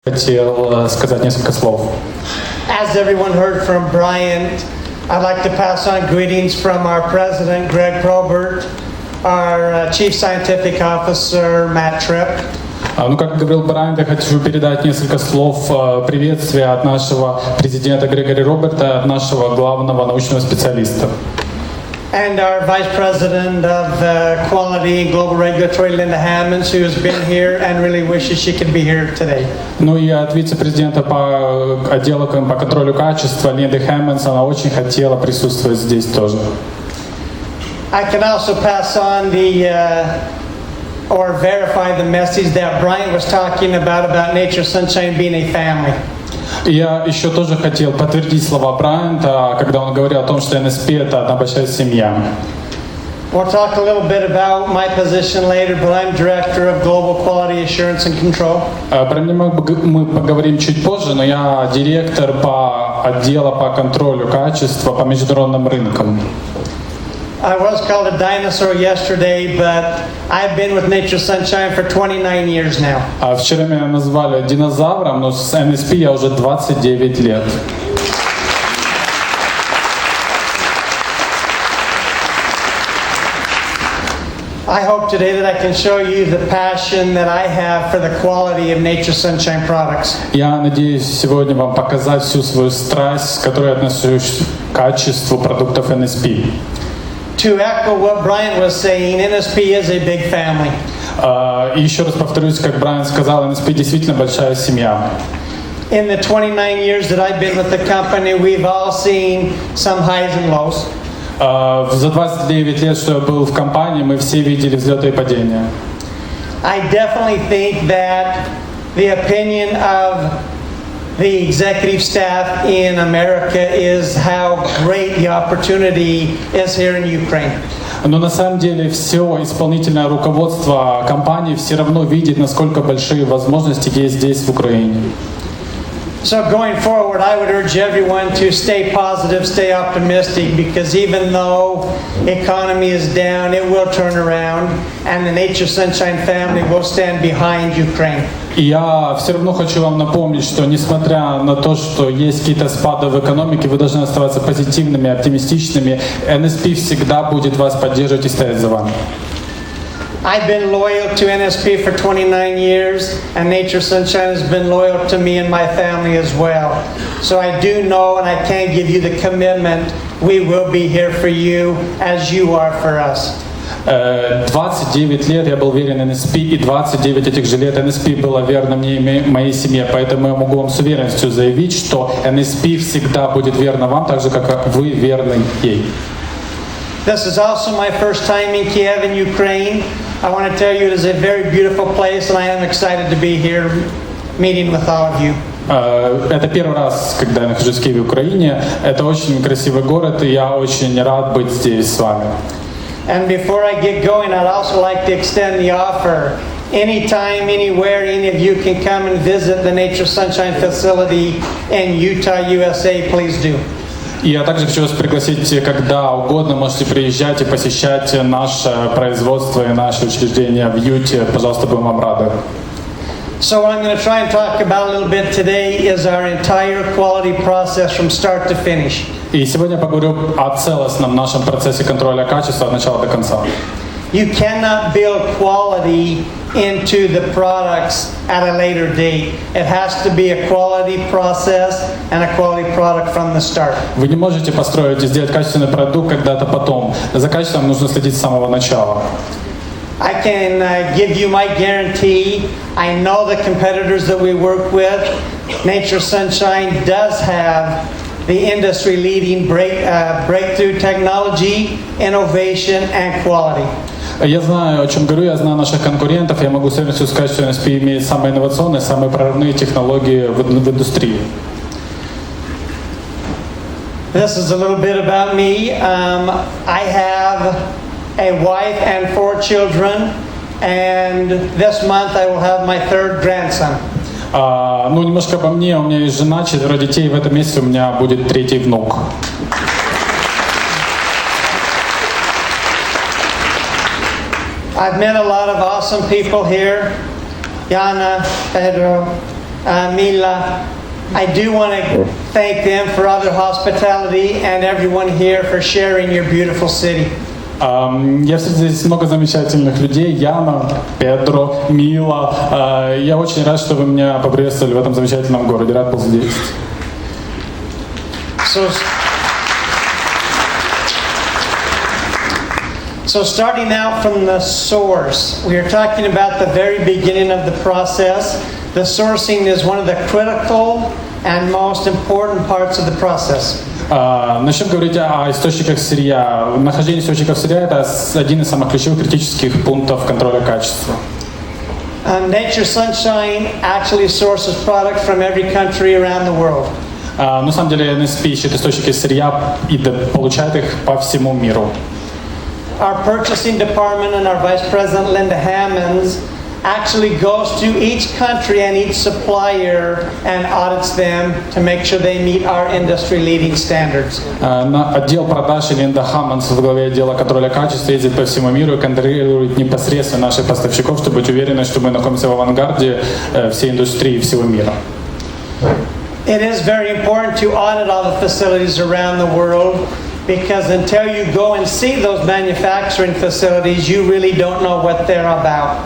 Хотел сказать несколько слов. As everyone heard from Brайant, I'd like to pass on greetings from our president, г.Прово, our chief scientific officer, Matt Tripp. Ну, как говорил Брайант, я хочу передать несколько слов приветствия от нашего президента Грегори Роберта, от нашего главного научного специалиста. And our Vice President of Quality and Global Regulatory, Linda Hammonds, who has been here and really wishes she could be here today. Ну и от вице-президента по отделу по контролю качества Линды Хэммондс, она очень хотела присутствовать здесь тоже. I can also pass on or verify the message that Brian was talking about nature, sunshine being a family. Я еще тоже хотел подтвердить слова Брайанта, когда он говорил о том, что НСП — это одна большая семья. We'll talk a little bit about my position later, but I'm Director of Global Quality Assurance and Control. Про меня мы поговорим чуть позже, но я директор по отдела по контролю качества по международным рынкам. I was called a dinosaur yesterday, but I've been with Nature Sunshine for 29 years now. Вчера меня назвали динозавром, но с НСП я уже 29 лет. I hope today that I can show you the passion that I have for the quality of Nature Sunshine products. Я надеюсь сегодня вам показать всю свою страсть, с которой я отношусь к качеству продуктов НСП. To echo what Brian was saying, NSP is a big family. И еще раз повторюсь, как Брайан сказал, НСП действительно большая семья. In the 29 years that I've been with the company, we've all seen some highs and lows. За 29 лет, что я был в компании, мы все видели взлеты и падения. I definitely think that the opinion of the executive staff in America is how great the opportunity is here in Ukraine. Но на самом деле все исполнительное руководство компании все равно видит, насколько большие возможности есть здесь, в Украине. So going forward, I would urge everyone to stay positive, stay optimistic, because even though economy is down, it will turn around, and the Nature Sunshine family will stand behind Ukraine. И я все равно хочу вам напомнить, что несмотря на то, что есть какие-то спады в экономике, вы должны оставаться позитивными, оптимистичными. НСП всегда будет вас поддерживать и стоять за вами. I've been loyal to NSP for 29 years, and Nature Sunshine has been loyal to me and my family as well. So I do know, and I can give you the commitment, we will be here for you as you are for us. 29 лет я был верен НСП, и 29 этих же лет НСП было верно мне и моей семье. Поэтому я могу вам с уверенностью заявить, что НСП всегда будет верна вам, так же, как вы верны ей. This is also my first time in Kiev in Ukraine. I want to tell you it is a very beautiful place, and I am excited to be here meeting with all of you. Это первый раз, когда я нахожусь в Киеве, Украине. Это очень красивый город, и я очень рад быть здесь с вами. And before I get going, I'd also like to extend the offer. Anytime, anywhere, any of you can come and visit the Nature Sunshine facility in Utah, USA, please do. И я также хочу вас пригласить, когда угодно можете приезжать и посещать наше производство и наше учреждение в Юте. Пожалуйста, будем вам рады. So what I'm going to try and talk about a little bit today is our entire quality process from start to finish. И сегодня я поговорю о целостном нашем процессе контроля качества от начала до конца. You cannot build quality into the products at a later date. It has to be a quality process and a quality product from the start. Вы не можете построить и сделать качественный продукт когда-то потом. За качеством нужно следить с самого начала. I can give you my guarantee. I know the competitors that we work with. Nature Sunshine does have the industry-leading breakthrough technology, innovation, and quality. Я знаю, о чем говорю, я знаю наших конкурентов, я могу с уверенностью сказать, что НСП имеет самые инновационные, самые прорывные технологии в индустрии. This is a little bit about me. I have a wife and 4 children, and this month I will have my 3rd grandson. Ну, немножко обо мне. У меня есть жена, 4 детей, и в этом месяце у меня будет 3-й внук. I've met a lot of awesome people here. Yana, Pedro, Mila. I do want to thank them for all their hospitality and everyone here for sharing your beautiful city. Я встретил здесь много замечательных людей. Яна, Педро, Мила. Я очень рад, что вы меня поприветствовали в этом замечательном городе. Рад был здесь. So starting out from the source, we are talking about the very beginning of the process. The sourcing is one of the critical and most important parts of the process. Начнем говорить о источниках сырья. Нахождение источников сырья – это один из самых ключевых критических пунктов контроля качества. Nature Sunshine actually sources products from every country around the world. На самом деле NSP ищет источники сырья и получает их по всему миру. Our purchasing department and our vice president Linda Hammonds actually goes to each country and each supplier and audits them to make sure they meet our industry-leading standards. Отдел продаж Линда Хаммонс в главе отдела контроля качества ездит по всему миру и контролирует непосредственно наших поставщиков, чтобы быть уверены, что мы находимся в авангарде всей индустрии всего мира. It is very important to audit all the facilities around the world, because until you go and see those manufacturing facilities, you really don't know what they're about.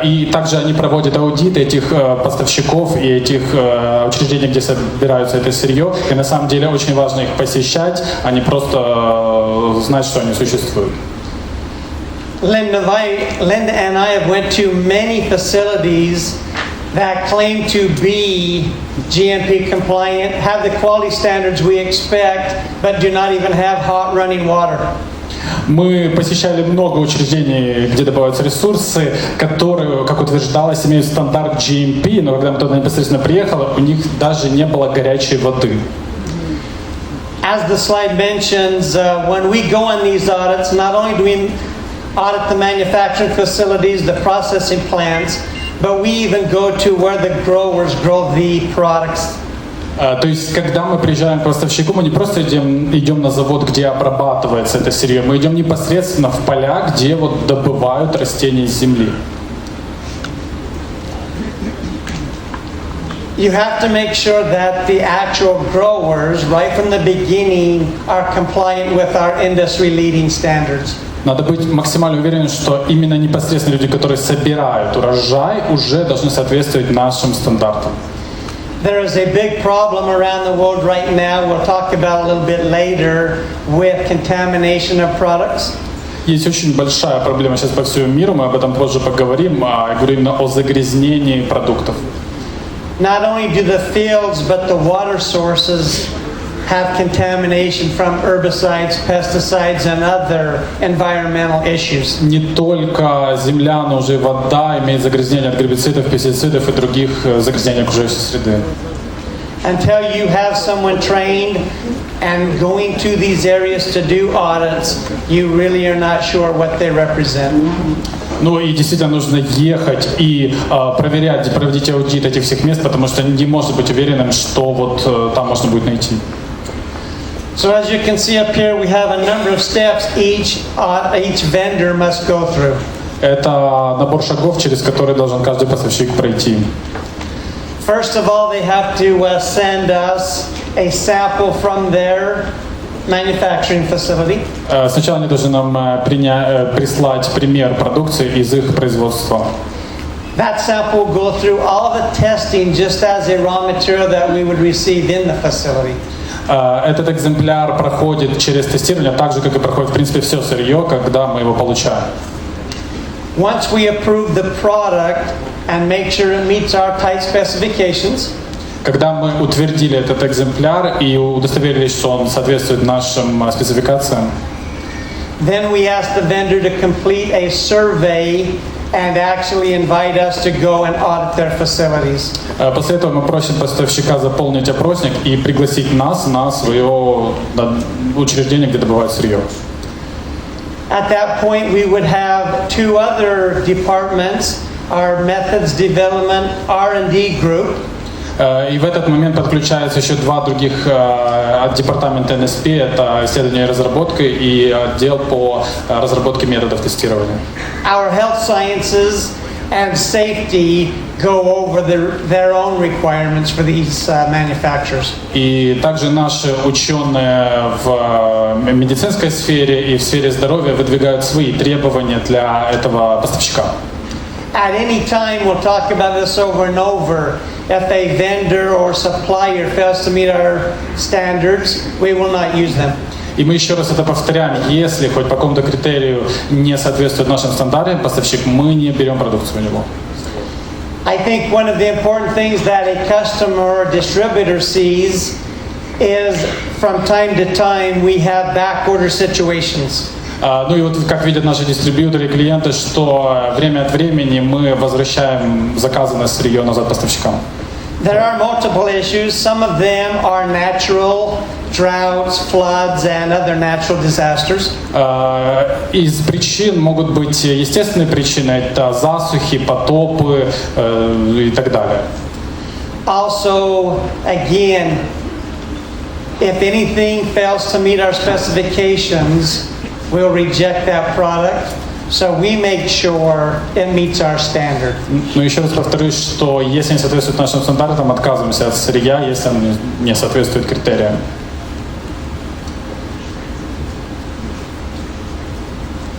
И также они проводят аудит этих поставщиков и этих учреждений, где собираются это сырье. И на самом деле очень важно их посещать, а не просто знать, что они существуют. Linda and I have went to many facilities that claim to be GMP compliant, have the quality standards we expect, but do not even have hot running water. Мы посещали много учреждений, где добываются ресурсы, которые, как утверждалось, имеют стандарт GMP, но когда мы туда непосредственно приехали, у них даже не было горячей воды. As the slide mentions, when we go on these audits, not only do we audit the manufacturing facilities, the processing plants, but we even go to where the growers grow the products. То есть, когда мы приезжаем к поставщику, мы не просто идем на завод, где обрабатывается это сырье, мы идем непосредственно в поля, где вот добывают растения из земли. You have to make sure that the actual growers, right from the beginning, are compliant with our industry-leading standards. Надо быть максимально уверенным, что именно непосредственно люди, которые собирают урожай, уже должны соответствовать нашим стандартам. There is a big problem around the world right now, we'll talk about a little bit later, with contamination of products. Есть очень большая проблема сейчас по всему миру, мы об этом позже поговорим, я говорю именно о загрязнении продуктов. Not only do the fields, but the water sources have contamination from herbicides, pesticides, and other environmental issues. Не только земля, но уже вода имеет загрязнение от гербицидов, пестицидов и других загрязнений окружающей среды. Until you have someone trained and going to these areas to do audits, you really are not sure what they represent. Ну и действительно нужно ехать и проверять, проводить аудит этих всех мест, потому что не может быть уверенным, что вот там можно будет найти. So as you can see up here, we have a number of steps each vendor must go through. Это набор шагов, через которые должен каждый поставщик пройти. First of all, they have to send us a sample from their manufacturing facility. Сначала они должны нам прислать пример продукции из их производства. That sample will go through all the testing just as a raw material that we would receive in the facility. Этот экземпляр проходит через тестирование, так же, как и проходит, в принципе, все сырье, когда мы его получаем. Once we approve the product and make sure it meets our tight specifications, когда мы утвердили этот экземпляр и удостоверились, что он соответствует нашим спецификациям, then we ask the vendor to complete a survey and actually invite us to go and audit their facilities. После этого мы просим поставщика заполнить опросник и пригласить нас на свое учреждение, где добывают сырье. At that point, we would have two other departments, our methods development R&D group. И в этот момент подключаются еще два других департамента NSP, это исследование и разработка и отдел по разработке методов тестирования. Our health sciences and safety go over their own requirements for these manufacturers. И также наши ученые в медицинской сфере и в сфере здоровья выдвигают свои требования для этого поставщика. At any time, we'll talk about this over and over. If a vendor or supplier fails to meet our standards, we will not use them. И мы еще раз это повторяем. Если хоть по какому-то критерию не соответствует нашим стандартам поставщик, мы не берем продукцию у него. I think one of the important things that a customer or distributor sees is from time to time we have backorder situations. Ну и вот как видят наши дистрибьюторы и клиенты, что время от времени мы возвращаем заказанное сырье назад поставщикам. There are multiple issues. Some of them are natural, droughts, floods, and other natural disasters. Из причин могут быть естественные причины, это засухи, потопы и так далее. Also, again, if anything fails to meet our specifications, we'll reject that product. So we make sure it meets our standard. Но еще раз повторюсь, что если не соответствует нашим стандартам, отказываемся от сырья, если оно не соответствует критериям.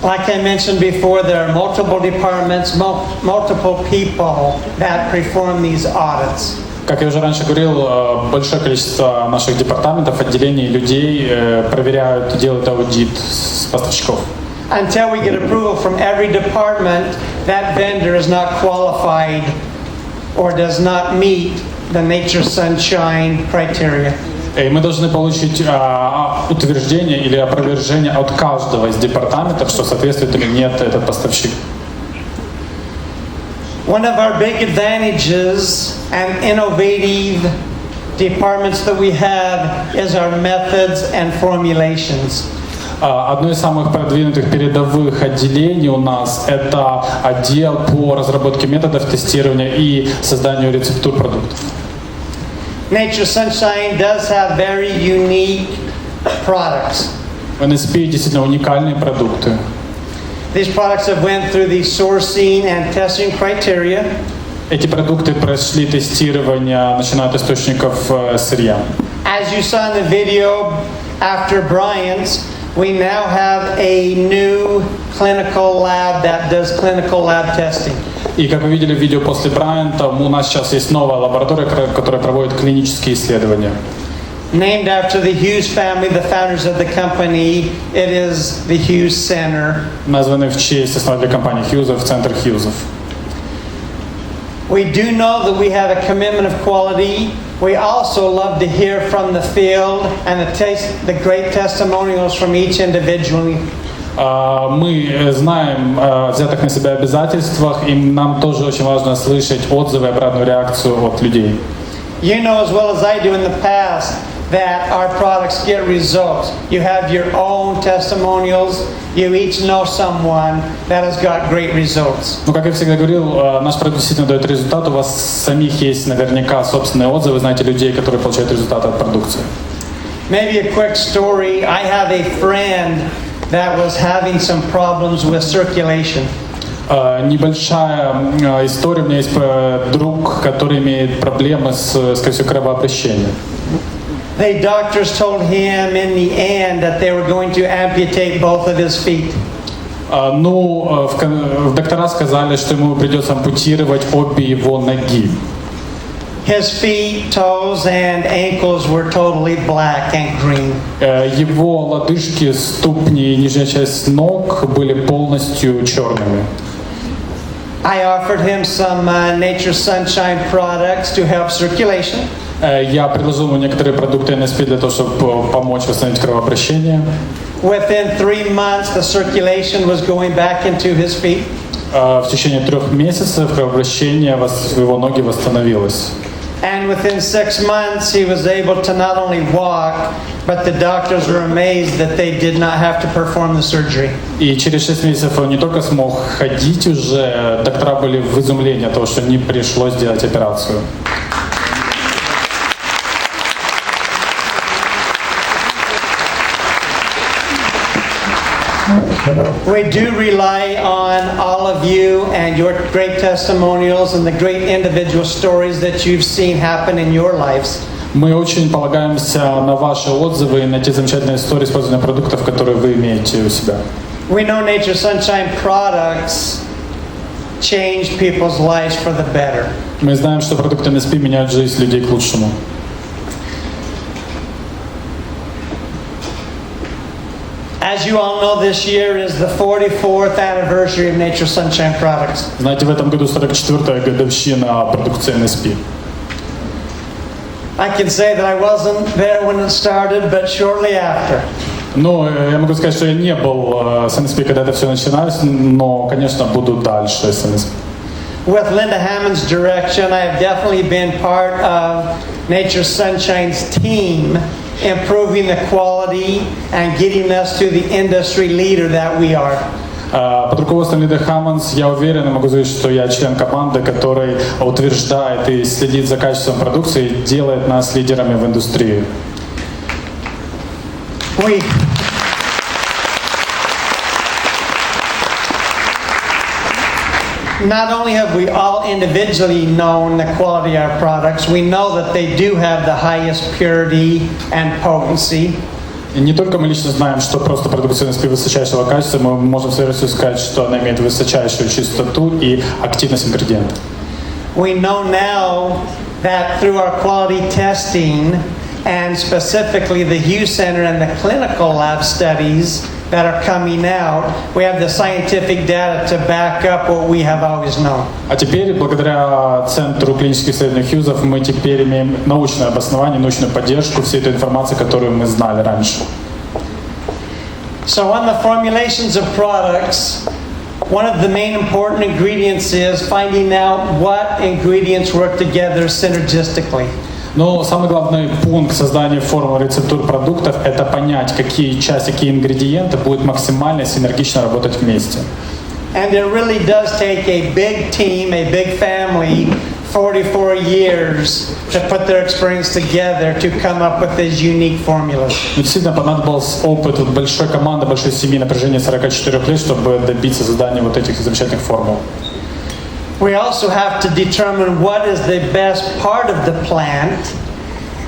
Like I mentioned before, there are multiple departments, multiple people that perform these audits. Как я уже раньше говорил, большое количество наших департаментов, отделений, людей проверяют, делают аудит с поставщиков. Until we get approval from every department, that vendor is not qualified or does not meet the nature sunshine criteria. И мы должны получить утверждение или опровержение от каждого из департаментов, что соответствует или нет этот поставщик. One of our big advantages and innovative departments that we have is our methods and formulations. Одно из самых продвинутых передовых отделений у нас – это отдел по разработке методов тестирования и созданию рецептур продуктов. Nature Sunshine does have very unique products. В NSP действительно уникальные продукты. These products have went through the sourcing and testing criteria. Эти продукты прошли тестирование, начиная от источников сырья. As you saw in the video after Brian's, we now have a new clinical lab that does clinical lab testing. И как вы видели в видео после Брайанта, у нас сейчас есть новая лаборатория, которая проводит клинические исследования. Named after the Hughes family, the founders of the company, it is the Hughes Center. Названы в честь основателя компании Хьюзов, Центр Хьюзов. We do know that we have a commitment of quality. We also love to hear from the field and the great testimonials from each individual. Мы знаем о взятых на себя обязательствах, и нам тоже очень важно слышать отзывы и обратную реакцию от людей. You know as well as I do in the past that our products get results. You have your own testimonials. You each know someone that has got great results. Ну, как я всегда говорил, наш продукт действительно дает результат. У вас самих есть наверняка собственные отзывы, знаете людей, которые получают результаты от продукции. Maybe a quick story. I have a friend that was having some problems with circulation. Небольшая история. У меня есть друг, который имеет проблемы с, скорее всего, кровообращением. The doctors told him in the end that they were going to amputate both of his feet. Ну, доктора сказали, что ему придется ампутировать обе его ноги. His feet, toes, and ankles were totally black and green. Его лодыжки, ступни и нижняя часть ног были полностью черными. I offered him some Nature Sunshine products to help circulation. Я предложил ему некоторые продукты NSP для того, чтобы помочь восстановить кровообращение. Within 3 months, the circulation was going back into his feet. В течение 3 месяцев кровообращение в его ноги восстановилось. And within 6 months, he was able to not only walk, but the doctors were amazed that they did not have to perform the surgery. И через 6 месяцев он не только смог ходить уже, доктора были в изумлении от того, что не пришлось делать операцию. We do rely on all of you and your great testimonials and the great individual stories that you've seen happen in your lives. Мы очень полагаемся на ваши отзывы и на те замечательные истории использования продуктов, которые вы имеете у себя. We know Nature Sunshine products change people's lives for the better. Мы знаем, что продукты NSP меняют жизнь людей к лучшему. As you all know, this year is the 44th anniversary of Nature Sunshine products. Знаете, в этом году 44-я годовщина продукции NSP. I can say that I wasn't there when it started, but shortly after. Ну, я могу сказать, что я не был с NSP, когда это все начиналось, но, конечно, буду дальше с NSP. With Linda Hammond's direction, I have definitely been part of Nature Sunshine's team, improving the quality and getting us to the industry leader that we are. Под руководством Линды Хаммонс я уверен и могу заявить, что я член команды, который утверждает и следит за качеством продукции и делает нас лидерами в индустрии. Not only have we all individually known the quality of our products, we know that they do have the highest purity and potency. И не только мы лично знаем, что просто продукция NSP высочайшего качества, мы можем с уверенностью сказать, что она имеет высочайшую чистоту и активность ингредиентов. We know now that through our quality testing and specifically the Hughes Center and the clinical lab studies that are coming out, we have the scientific data to back up what we have always known. А теперь, благодаря Центру клинических исследований Хьюзов, мы теперь имеем научное обоснование, научную поддержку всей этой информации, которую мы знали раньше. So on the formulations of products, one of the main important ingredients is finding out what ingredients work together synergistically. Но самый главный пункт создания формул рецептур продуктов – это понять, какие части, какие ингредиенты будут максимально синергично работать вместе. And it really does take a big team, a big family, 44 years to put their experience together to come up with these unique formulas. Действительно, понадобился опыт большой команды, большой семьи, напряжение 44 лет, чтобы добиться создания вот этих замечательных формул. We also have to determine what is the best part of the plant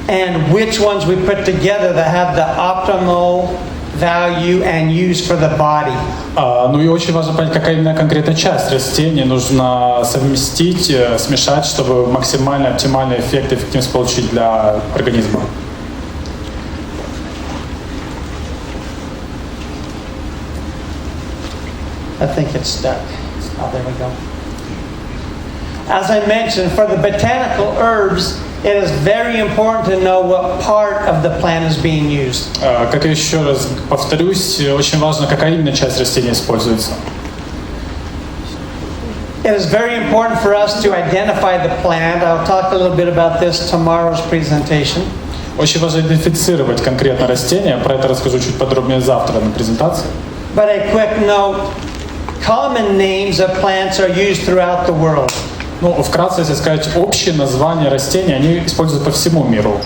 and which ones we put together that have the optimal value and use for the body. Ну и очень важно понять, какая именно конкретная часть растения нужно совместить, смешать, чтобы максимально оптимальный эффект и эффективность получить для организма. I think it's stuck. Oh, there we go. As I mentioned, for the botanical herbs, it is very important to know what part of the plant is being used. Как я еще раз повторюсь, очень важно, какая именно часть растения используется. It is very important for us to identify the plant. I'll talk a little bit about this tomorrow's presentation. Очень важно идентифицировать конкретно растение. Про это расскажу чуть подробнее завтра на презентации. But a quick note, common names of plants are used throughout the world. Ну, вкратце, если сказать, общие названия растений, они используются по всему миру.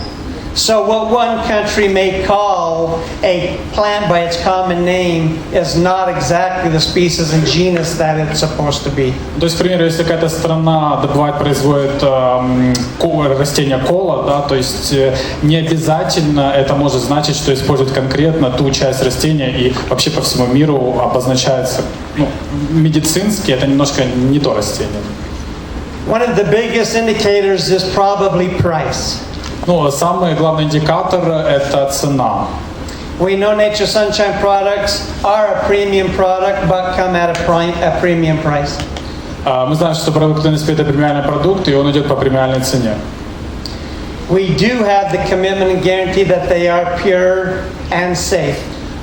So what one country may call a plant by its common name is not exactly the species and genus that it's supposed to be. То есть, к примеру, если какая-то страна добывает, производит растение кола, да, то есть не обязательно это может значить, что использует конкретно ту часть растения, и вообще по всему миру обозначается, ну, медицински это немножко не то растение. One of the biggest indicators is probably price. Ну, самый главный индикатор – это цена. We know Nature Sunshine products are a premium product, but come at a premium price. Мы знаем, что продукт NSP – это премиальный продукт, и он идет по премиальной цене. We do have the commitment and guarantee that they are pure and safe.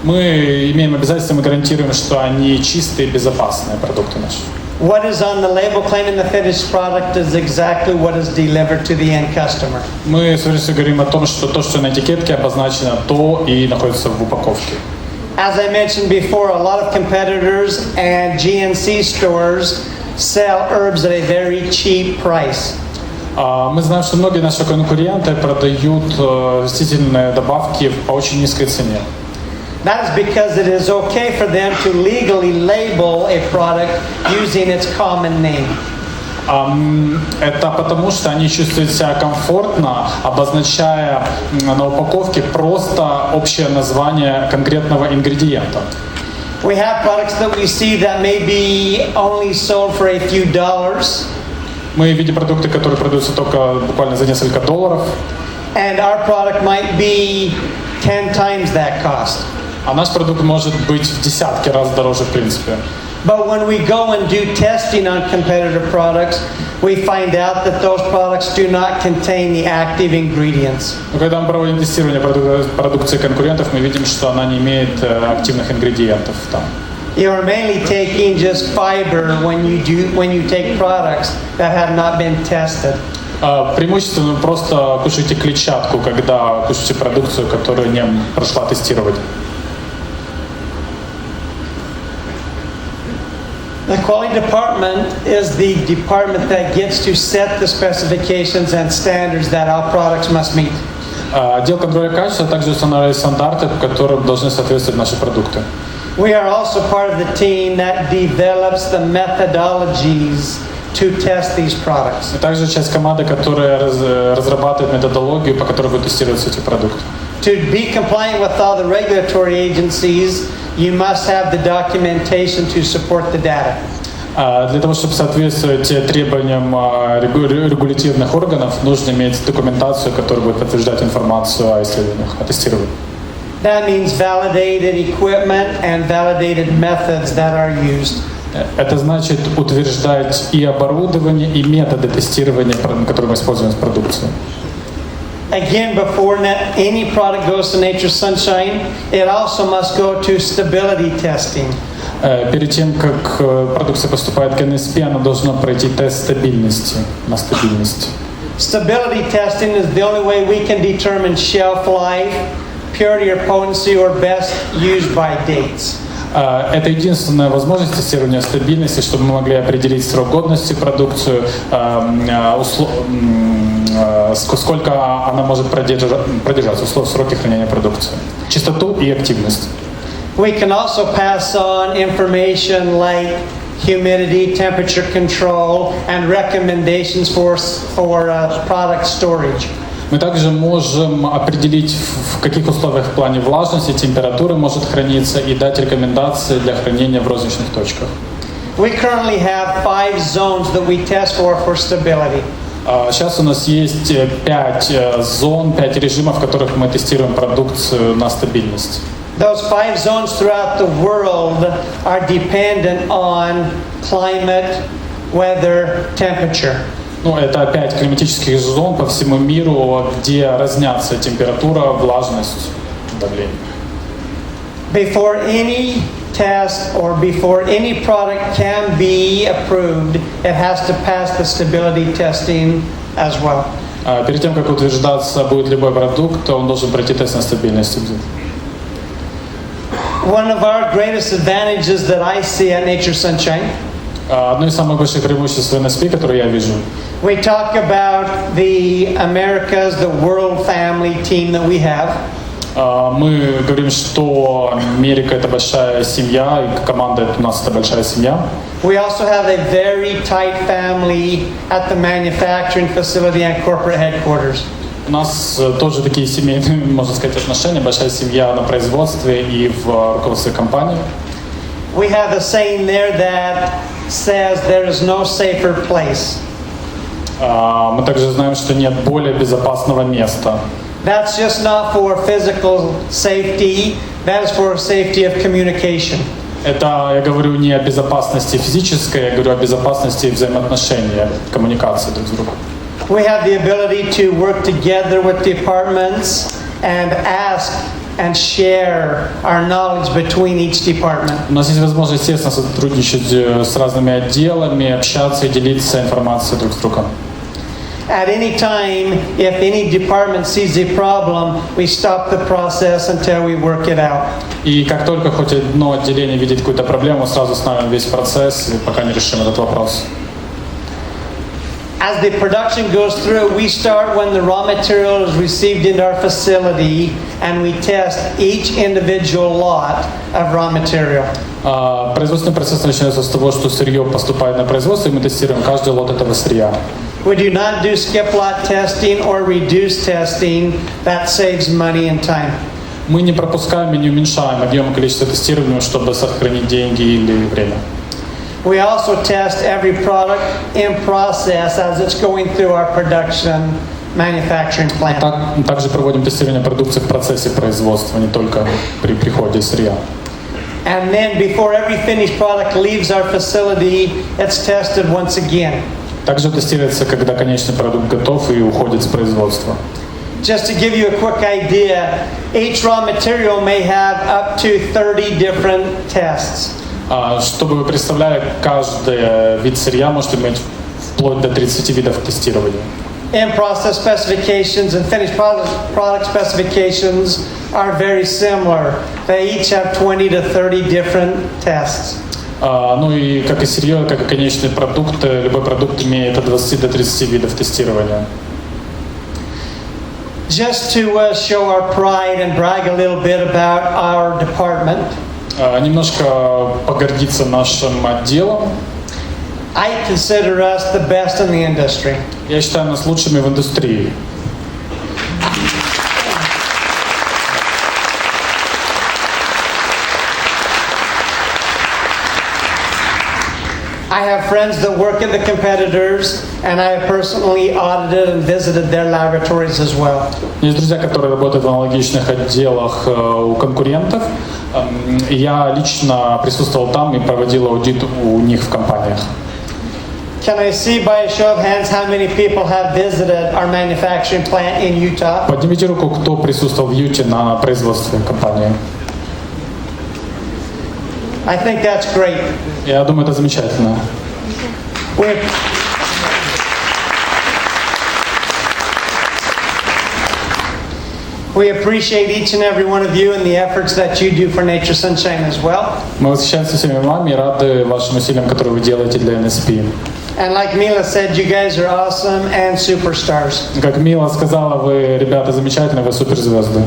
Мы имеем обязательство, мы гарантируем, что они чистые и безопасные продукты наши. What is on the label claiming the finished product is exactly what is delivered to the end customer. Мы с уверенностью говорим о том, что то, что на этикетке обозначено, то и находится в упаковке. As I mentioned before, a lot of competitors and GNC stores sell herbs at a very cheap price. Мы знаем, что многие наши конкуренты продают растительные добавки по очень низкой цене. That is because it is okay for them to legally label a product using its common name. Это потому, что они чувствуют себя комфортно, обозначая на упаковке просто общее название конкретного ингредиента. We have products that we see that may be only sold for a few dollars. Мы видим продукты, которые продаются только буквально за несколько долларов. And our product might be 10 times that cost. А наш продукт может быть в десятки раз дороже в принципе. But when we go and do testing on competitor products, we find out that those products do not contain the active ingredients. Но когда мы проводим тестирование продукции конкурентов, мы видим, что она не имеет активных ингредиентов там. You are mainly taking just fiber when you take products that have not been tested. Преимущественно просто кушайте клетчатку, когда кушаете продукцию, которая не прошла тестирование. The quality department is the department that gets to set the specifications and standards that our products must meet. Отдел контроля качества также устанавливает стандарты, которым должны соответствовать наши продукты. We are also part of the team that develops the methodologies to test these products. Мы также часть команды, которая разрабатывает методологию, по которой будут тестироваться эти продукты. To be compliant with all the regulatory agencies, you must have the documentation to support the data. Для того, чтобы соответствовать требованиям регулятивных органов, нужно иметь документацию, которая будет подтверждать информацию о исследованиях, о тестировании. That means validated equipment and validated methods that are used. Это значит утверждать и оборудование, и методы тестирования, которые мы используем в продукции. Again, before any product goes to Nature's Sunshine, it also must go to stability testing. Перед тем, как продукция поступает к NSP, она должна пройти тест стабильности, на стабильность. Stability testing is the only way we can determine shelf life, purity or potency, or best used by dates. Это единственная возможность тестирования стабильности, чтобы мы могли определить срок годности продукцию, сколько она может продержаться, сроки хранения продукции, чистоту и активность. We can also pass on information like humidity, temperature control, and recommendations for product storage. Мы также можем определить, в каких условиях в плане влажности, температуры может храниться и дать рекомендации для хранения в розничных точках. We currently have 5 zones that we test for stability. Сейчас у нас есть 5 зон, 5 режимов, в которых мы тестируем продукцию на стабильность. Those 5 zones throughout the world are dependent on climate, weather, temperature. Ну, это 5 климатических зон по всему миру, где разнятся температура, влажность, давление. Before any test or before any product can be approved, it has to pass the stability testing as well. Перед тем, как утверждаться будет любой продукт, он должен пройти тест на стабильность. One of our greatest advantages that I see at Nature's Sunshine. Одно из самых больших преимуществ NSP, которые я вижу. We talk about the Americas, the world family team that we have. Мы говорим, что Америка — это большая семья, и команда — у нас это большая семья. We also have a very tight family at the manufacturing facility and corporate headquarters. У нас тоже такие семейные, можно сказать, отношения, большая семья на производстве и в руководстве компании. We have a saying there that says there is no safer place. Мы также знаем, что нет более безопасного места. That's just not for physical safety, that is for safety of communication. Это я говорю не о безопасности физической, я говорю о безопасности взаимоотношений, коммуникации друг с другом. We have the ability to work together with departments and ask and share our knowledge between each department. У нас есть возможность тесно сотрудничать с разными отделами, общаться и делиться информацией друг с другом. At any time, if any department sees a problem, we stop the process until we work it out. И как только хоть одно отделение видит какую-то проблему, сразу остановим весь процесс, пока не решим этот вопрос. As the production goes through, we start when the raw material is received into our facility, and we test each individual lot of raw material. Производственный процесс начинается с того, что сырье поступает на производство, и мы тестируем каждый лот этого сырья. We do not do skip lot testing or reduce testing. That saves money and time. Мы не пропускаем и не уменьшаем объем и количество тестирования, чтобы сохранить деньги или время. We also test every product in process as it's going through our production manufacturing plant. Также проводим тестирование продукции в процессе производства, не только при приходе сырья. And then before every finished product leaves our facility, it's tested once again. Также тестируется, когда конечный продукт готов и уходит с производства. Just to give you a quick idea, each raw material may have up to 30 different tests. Чтобы вы представляли, каждый вид сырья может иметь вплоть до 30 видов тестирования. In-process specifications and finished product specifications are very similar. They each have 20 to 30 different tests. Ну и как и сырье, как и конечный продукт, любой продукт имеет от 20 до 30 видов тестирования. Just to show our pride and brag a little bit about our department. Немножко погордиться нашим отделом. I consider us the best in the industry. Я считаю нас лучшими в индустрии. I have friends that work at the competitors, and I have personally audited and visited their laboratories as well. Есть друзья, которые работают в аналогичных отделах у конкурентов. Я лично присутствовал там и проводил аудит у них в компаниях. Can I see by a show of hands how many people have visited our manufacturing plant in Utah? Поднимите руку, кто присутствовал в Юте на производстве компании. I think that's great. Я думаю, это замечательно. We appreciate each and every one of you and the efforts that you do for Nature Sunshine as well. Мы восхищаемся всеми вами и рады вашим усилиям, которые вы делаете для NSP. And like Mila said, you guys are awesome and superstars. Как Мила сказала, вы, ребята, замечательные, вы суперзвезды.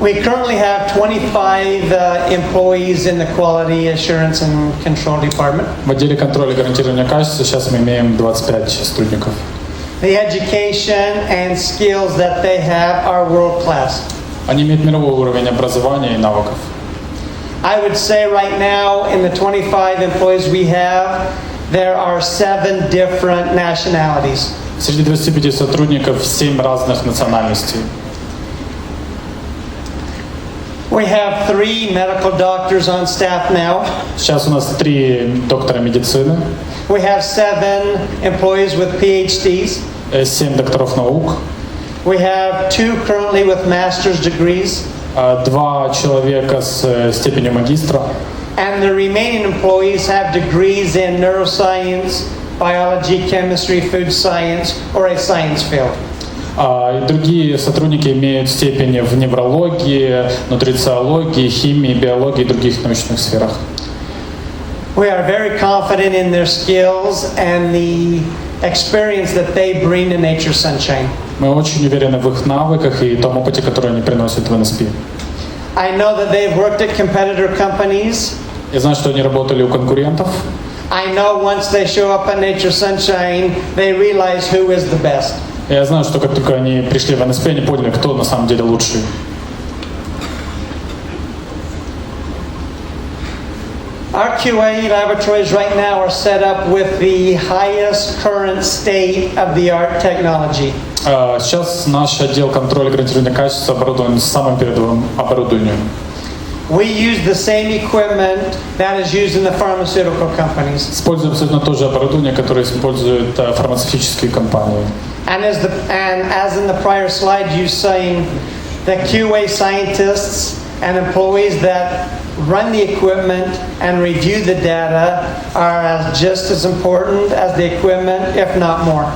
We currently have 25 employees in the Quality Assurance and Control Department. В отделе контроля и гарантирования качества сейчас мы имеем 25 сотрудников. The education and skills that they have are world class. Они имеют мировой уровень образования и навыков. I would say right now in the 25 employees we have, there are 7 different nationalities. Среди 25 сотрудников 7 разных национальностей. We have 3 medical doctors on staff now. Сейчас у нас 3 доктора медицины. We have 7 employees with PhDs. 7 докторов наук. We have 2 currently with master's degrees. 2 человека с степенью магистра. And the remaining employees have degrees in neuroscience, biology, chemistry, food science, or a science field. Другие сотрудники имеют степени в неврологии, нутрициологии, химии, биологии и других научных сферах. We are very confident in their skills and the experience that they bring to Nature Sunshine. Мы очень уверены в их навыках и том опыте, который они приносят в NSP. I know that they've worked at competitor companies. Я знаю, что они работали у конкурентов. I know once they show up at Nature Sunshine, they realize who is the best. Я знаю, что как только они пришли в NSP, они поняли, кто на самом деле лучший. Our QA laboratories right now are set up with the highest current state-of-the-art technology. Сейчас наш отдел контроля и гарантирования качества оборудован самым передовым оборудованием. We use the same equipment that is used in the pharmaceutical companies. Используем абсолютно то же оборудование, которое используют фармацевтические компании. And as in the prior slide, you saying the QA scientists and employees that run the equipment and review the data are just as important as the equipment, if not more.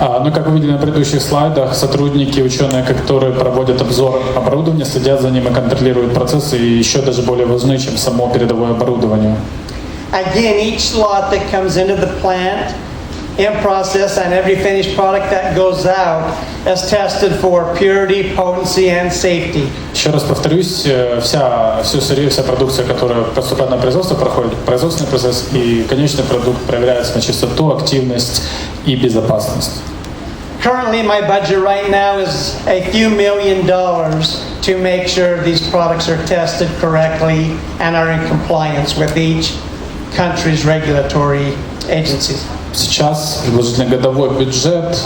Ну, как вы видели на предыдущих слайдах, сотрудники, ученые, которые проводят обзор оборудования, следят за ним и контролируют процессы, и еще даже более важны, чем само передовое оборудование. Again, each lot that comes into the plant in process and every finished product that goes out is tested for purity, potency, and safety. Еще раз повторюсь, все сырье, вся продукция, которая поступает на производство, проходит производственный процесс, и конечный продукт проверяется на чистоту, активность и безопасность. Currently, my budget right now is a few $1 million to make sure these products are tested correctly and are in compliance with each country's regulatory agencies. Сейчас предложительный годовой бюджет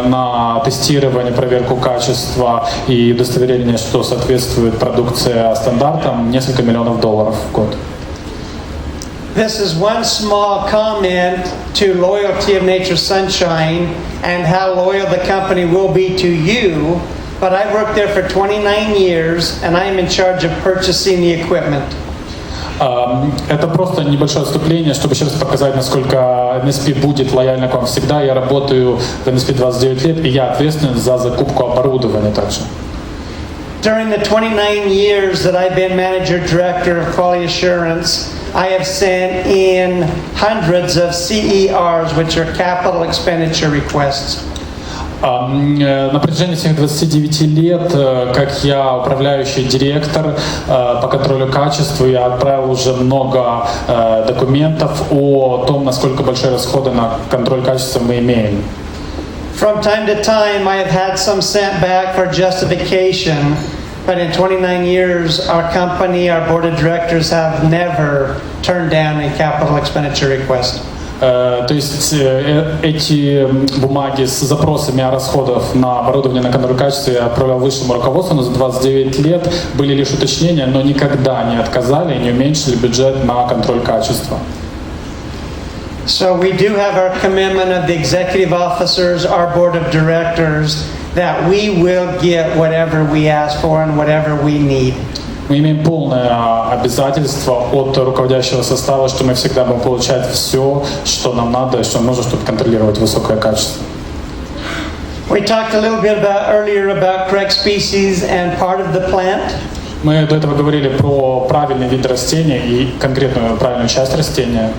на тестирование, проверку качества и удостоверение, что соответствует продукция стандартам, несколько миллионов долларов в год. This is one small comment to loyalty of Nature's Sunshine and how loyal the company will be to you, but I worked there for 29 years and I am in charge of purchasing the equipment. Это просто небольшое отступление, чтобы еще раз показать, насколько NSP будет лояльна к вам всегда. Я работаю в NSP 29 лет, и я ответственен за закупку оборудования также. During the 29 years that I've been manager director of quality assurance, I have sent in hundreds of CERs, which are capital expenditure requests. На протяжении всех 29 лет, как я управляющий директор по контролю качества, я отправил уже много документов о том, насколько большие расходы на контроль качества мы имеем. From time to time, I have had some sent back for justification, but in 29 years, our company, our board of directors have never turned down a capital expenditure request. То есть эти бумаги с запросами о расходах на оборудование на контроль качества я отправлял высшему руководству, но за 29 лет были лишь уточнения, но никогда не отказали и не уменьшили бюджет на контроль качества. So we do have our commitment of the executive officers, our board of directors, that we will get whatever we ask for and whatever we need. Мы имеем полное обязательство от руководящего состава, что мы всегда будем получать все, что нам надо и что нужно, чтобы контролировать высокое качество. We talked a little bit earlier about correct species and part of the plant. Мы до этого говорили про правильный вид растения и конкретную правильную часть растения.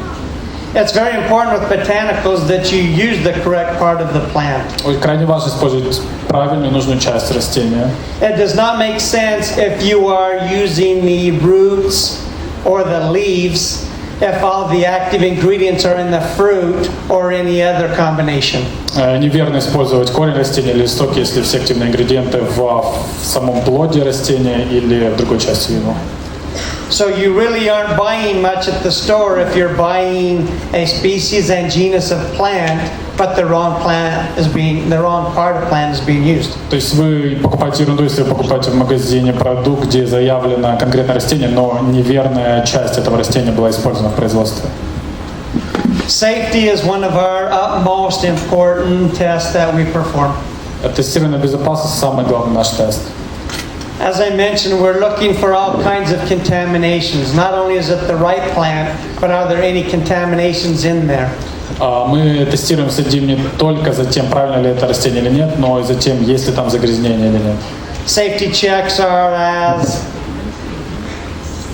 It's very important with botanicals that you use the correct part of the plant. Крайне важно использовать правильную нужную часть растения. It does not make sense if you are using the roots or the leaves if all the active ingredients are in the fruit or any other combination. Неверно использовать корень растения или листок, если все активные ингредиенты в самом плоде растения или в другой части его. So you really aren't buying much at the store if you're buying a species and genus of plant, but the wrong part of plant is being used. То есть вы покупаете ерунду, если вы покупаете в магазине продукт, где заявлено конкретное растение, но неверная часть этого растения была использована в производстве. Safety is one of our utmost important tests that we perform. Тестирование безопасности самый главный наш тест. As I mentioned, we're looking for all kinds of contaminations. Not only is it the right plant, but are there any contaminations in there? Мы тестируем, следим не только за тем, правильно ли это растение или нет, но и за тем, есть ли там загрязнение или нет. Safety checks are as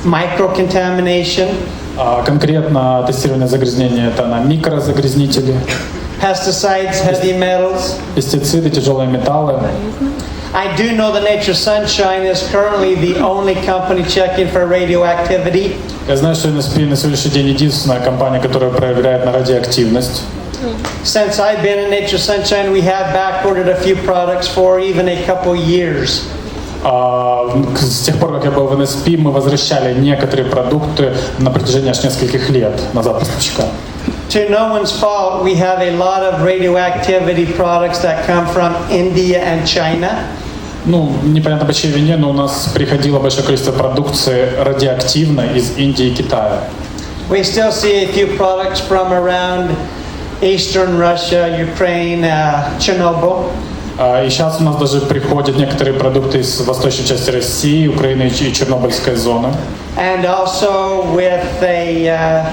microcontamination. Конкретно тестирование загрязнения это на микрозагрязнители. Pesticides, heavy metals. Пестициды, тяжелые металлы. I do know that Nature's Sunshine is currently the only company checking for radioactivity. Я знаю, что NSP на сегодняшний день единственная компания, которая проверяет на радиоактивность. Since I've been in Nature's Sunshine, we have backordered a few products for even a couple years. С тех пор, как я был в NSP, мы возвращали некоторые продукты на протяжении аж нескольких лет назад поставщика. To no one's fault, we have a lot of radioactivity products that come from India and China. Ну, непонятно по чьей вине, но у нас приходило большое количество продукции радиоактивной из Индии и Китая. We still see a few products from around Eastern Russia, Ukraine, Chernobyl. И сейчас у нас даже приходят некоторые продукты из восточной части России, Украины и Чернобыльской зоны. And also with a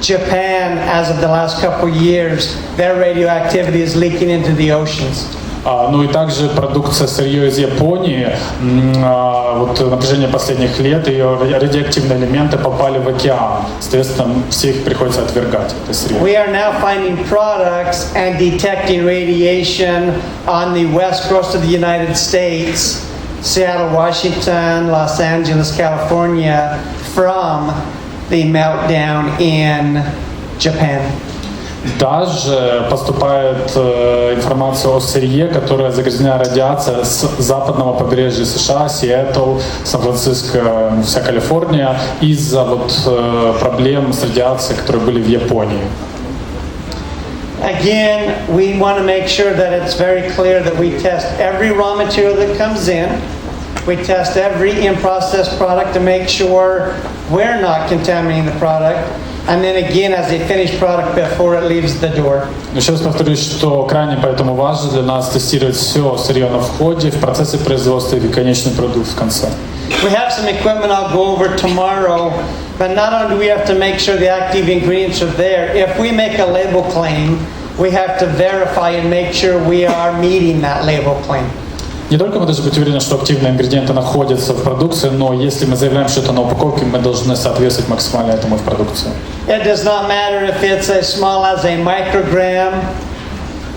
Japan, as of the last couple of years, their radioactivity is leaking into the oceans. Ну и также продукция сырье из Японии, вот на протяжении последних лет ее радиоактивные элементы попали в океан. Соответственно, все их приходится отвергать, это сырье. We are now finding products and detecting radiation on the west coast of the United States, Seattle, Washington, Los Angeles, California, from the meltdown in Japan. Даже поступает информация о сырье, которая загрязнена радиацией с западного побережья США, Сиэтл, Сан-Франциско, вся Калифорния, из-за вот проблем с радиацией, которые были в Японии. Again, we want to make sure that it's very clear that we test every raw material that comes in. We test every in-process product to make sure we're not contaminating the product. And then again, as a finished product before it leaves the door. Еще раз повторюсь, что крайне поэтому важно для нас тестировать все сырье на входе, в процессе производства и конечный продукт в конце. We have some equipment I'll go over tomorrow, but not only do we have to make sure the active ingredients are there, if we make a label claim, we have to verify and make sure we are meeting that label claim. Не только мы должны быть уверены, что активные ингредиенты находятся в продукции, но если мы заявляем что-то на упаковке, мы должны соответствовать максимально этому в продукции. It does not matter if it's as small as a microgram,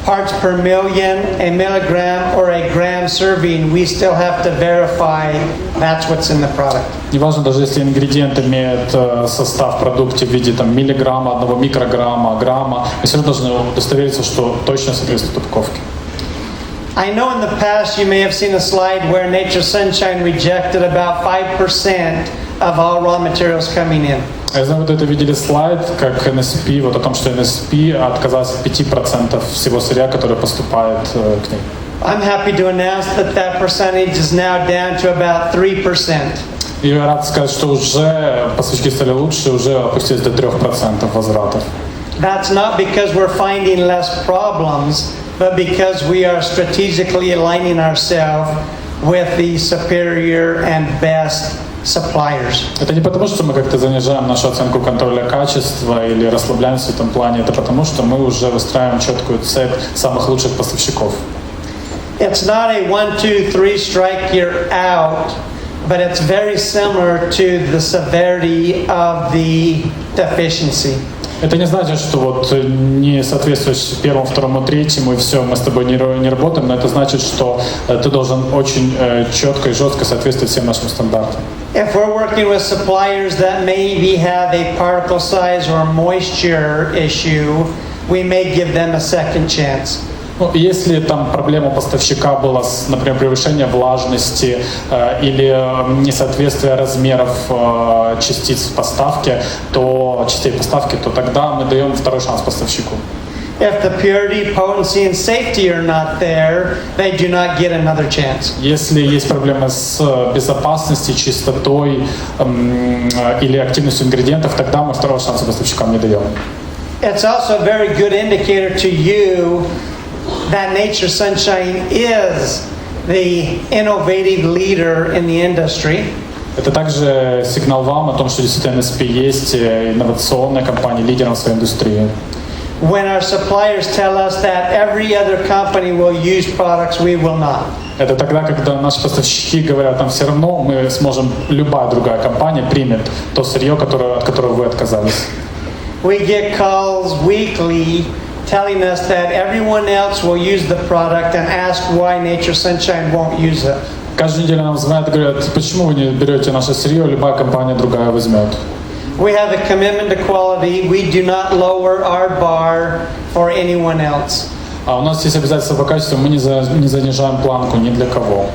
parts per million, a milligram, or a gram serving. We still have to verify that's what's in the product. Неважно, даже если ингредиент имеет состав в продукте в виде там, миллиграмма, 1 микрограмма, грамма, мы все равно должны удостовериться, что точно соответствует упаковке. I know in the past you may have seen a slide where Nature Sunshine rejected about 5% of all raw materials coming in. Я знаю, вы это видели слайд, как NSP, вот о том, что NSP отказался от 5% всего сырья, которое поступает к ним. I'm happy to announce that that percentage is now down to about 3%. И я рад сказать, что уже поставщики стали лучше, уже опустились до 3% возвратов. That's not because we're finding less problems, but because we are strategically aligning ourselves with the superior and best suppliers. Это не потому, что мы как-то занижаем нашу оценку контроля качества или расслабляемся в этом плане, это потому, что мы уже выстраиваем четкую цепь самых лучших поставщиков. It's not a 1, 2, 3 strike, you're out, but it's very similar to the severity of the deficiency. Это не значит, что вот не соответствуешь первому, второму, третьему, и все, мы с тобой не работаем, но это значит, что ты должен очень четко и жестко соответствовать всем нашим стандартам. If we're working with suppliers that maybe have a particle size or moisture issue, we may give them a second chance. Ну, если там проблема поставщика была, например, превышение влажности или несоответствие размеров частиц поставки, частей поставки, то тогда мы даем второй шанс поставщику. If the purity, potency, and safety are not there, they do not get another chance. Если есть проблемы с безопасностью, чистотой или активностью ингредиентов, тогда мы второго шанса поставщикам не даем. It's also a very good indicator to you that Nature Sunshine is the innovative leader in the industry. Это также сигнал вам о том, что действительно NSP есть инновационная компания, лидером в своей индустрии. When our suppliers tell us that every other company will use products, we will not. Это тогда, когда наши поставщики говорят, нам все равно, мы сможем, любая другая компания примет то сырье, от которого вы отказались. We get calls weekly telling us that everyone else will use the product and ask why Nature Sunshine won't use it. Каждую неделю нам звонят и говорят, почему вы не берете наше сырье, любая компания другая возьмет. We have a commitment to quality. We do not lower our bar for anyone else. А у нас есть обязательства по качеству, мы не занижаем планку ни для кого.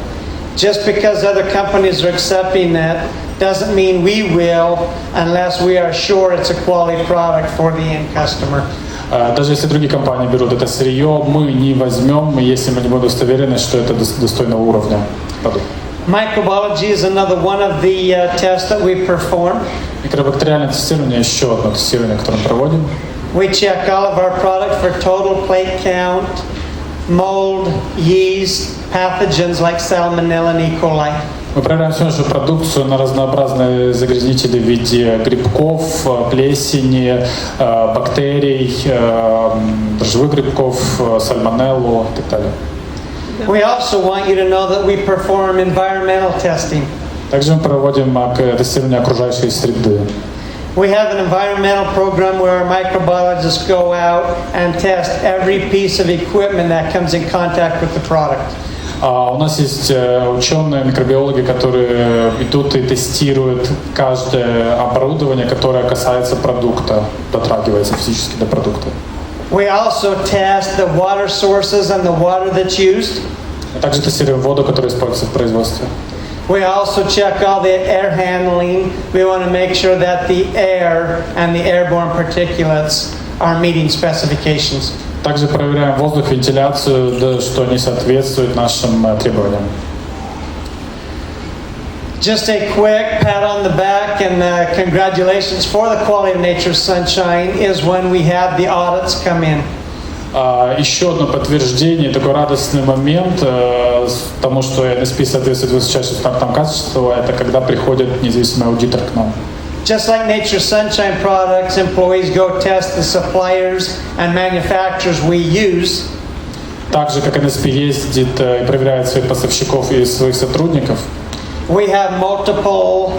Just because other companies are accepting that doesn't mean we will unless we are sure it's a quality product for the end customer. Даже если другие компании берут это сырье, мы не возьмем, если мы не будем удостоверены, что это достойного уровня продукт. Microbiology is another one of the tests that we perform. Микробактериальное тестирование еще одно тестирование, которое мы проводим. We check all of our products for total plate count, mold, yeast, pathogens like Salmonella and E. coli. Мы проверяем всю нашу продукцию на разнообразные загрязнители в виде грибков, плесени, бактерий, дрожжевых грибков, сальмонеллу и так далее. We also want you to know that we perform environmental testing. Также мы проводим тестирование окружающей среды. We have an environmental program where our microbiologists go out and test every piece of equipment that comes in contact with the product. У нас есть ученые, микробиологи, которые идут и тестируют каждое оборудование, которое касается продукта, дотрагивается физически до продукта. We also test the water sources and the water that's used. Мы также тестируем воду, которая используется в производстве. We also check all the air handling. We want to make sure that the air and the airborne particulates are meeting specifications. Также проверяем воздух, вентиляцию, что они соответствуют нашим требованиям. Just a quick pat on the back and congratulations for the quality of nature's sunshine is when we have the audits come in. Еще одно подтверждение, такой радостный момент тому, что NSP соответствует высочайшим стандартам качества, это когда приходит независимый аудитор к нам. Just like Nature's Sunshine products, employees go test the suppliers and manufacturers we use. Так же, как NSP ездит и проверяет своих поставщиков и своих сотрудников. We have multiple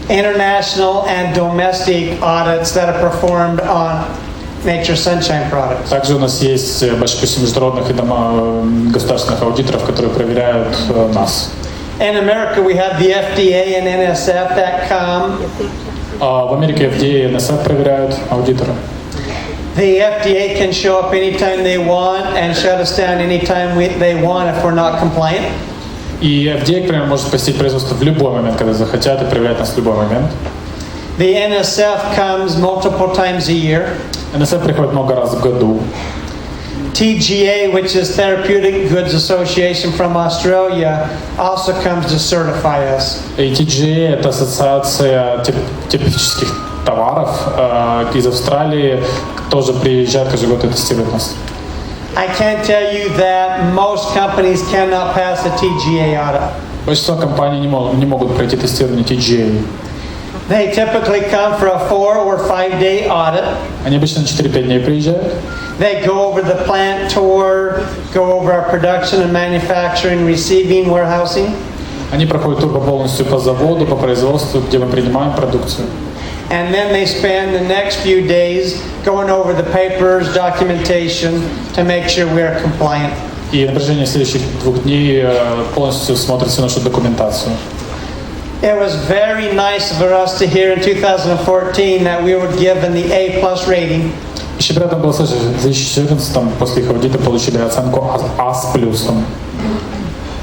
international and domestic audits that are performed on Nature's Sunshine products. Также у нас есть большое количество международных и государственных аудиторов, которые проверяют нас. In America, we have the FDA and NSF that come. В Америке FDA и NSF проверяют аудиторы. The FDA can show up anytime they want and shut us down anytime they want if we're not compliant. И FDA, к примеру, может посетить производство в любой момент, когда захотят, и проверять нас в любой момент. The NSF comes multiple times a year. NSF приходит много раз в году. TGA, which is Therapeutic Goods Association from Australia, also comes to certify us. И TGA – это ассоциация терапевтических товаров из Австралии, тоже приезжает каждый год и тестирует нас. I can tell you that most companies cannot pass a TGA audit. Большинство компаний не могут пройти тестирование TGA. They typically come for a 4 or 5 day audit. Они обычно на 4-5 дней приезжают. They go over the plant tour, go over our production and manufacturing, receiving, warehousing. Они проходят тур полностью по заводу, по производству, где мы принимаем продукцию. And then they spend the next few days going over the papers, documentation to make sure we are compliant. И на протяжении следующих 2 дней полностью смотрят всю нашу документацию. It was very nice for us to hear in 2014 that we were given the A+ rating. Еще приятно было слышать, в 2014 после их аудита получили оценку А с плюсом.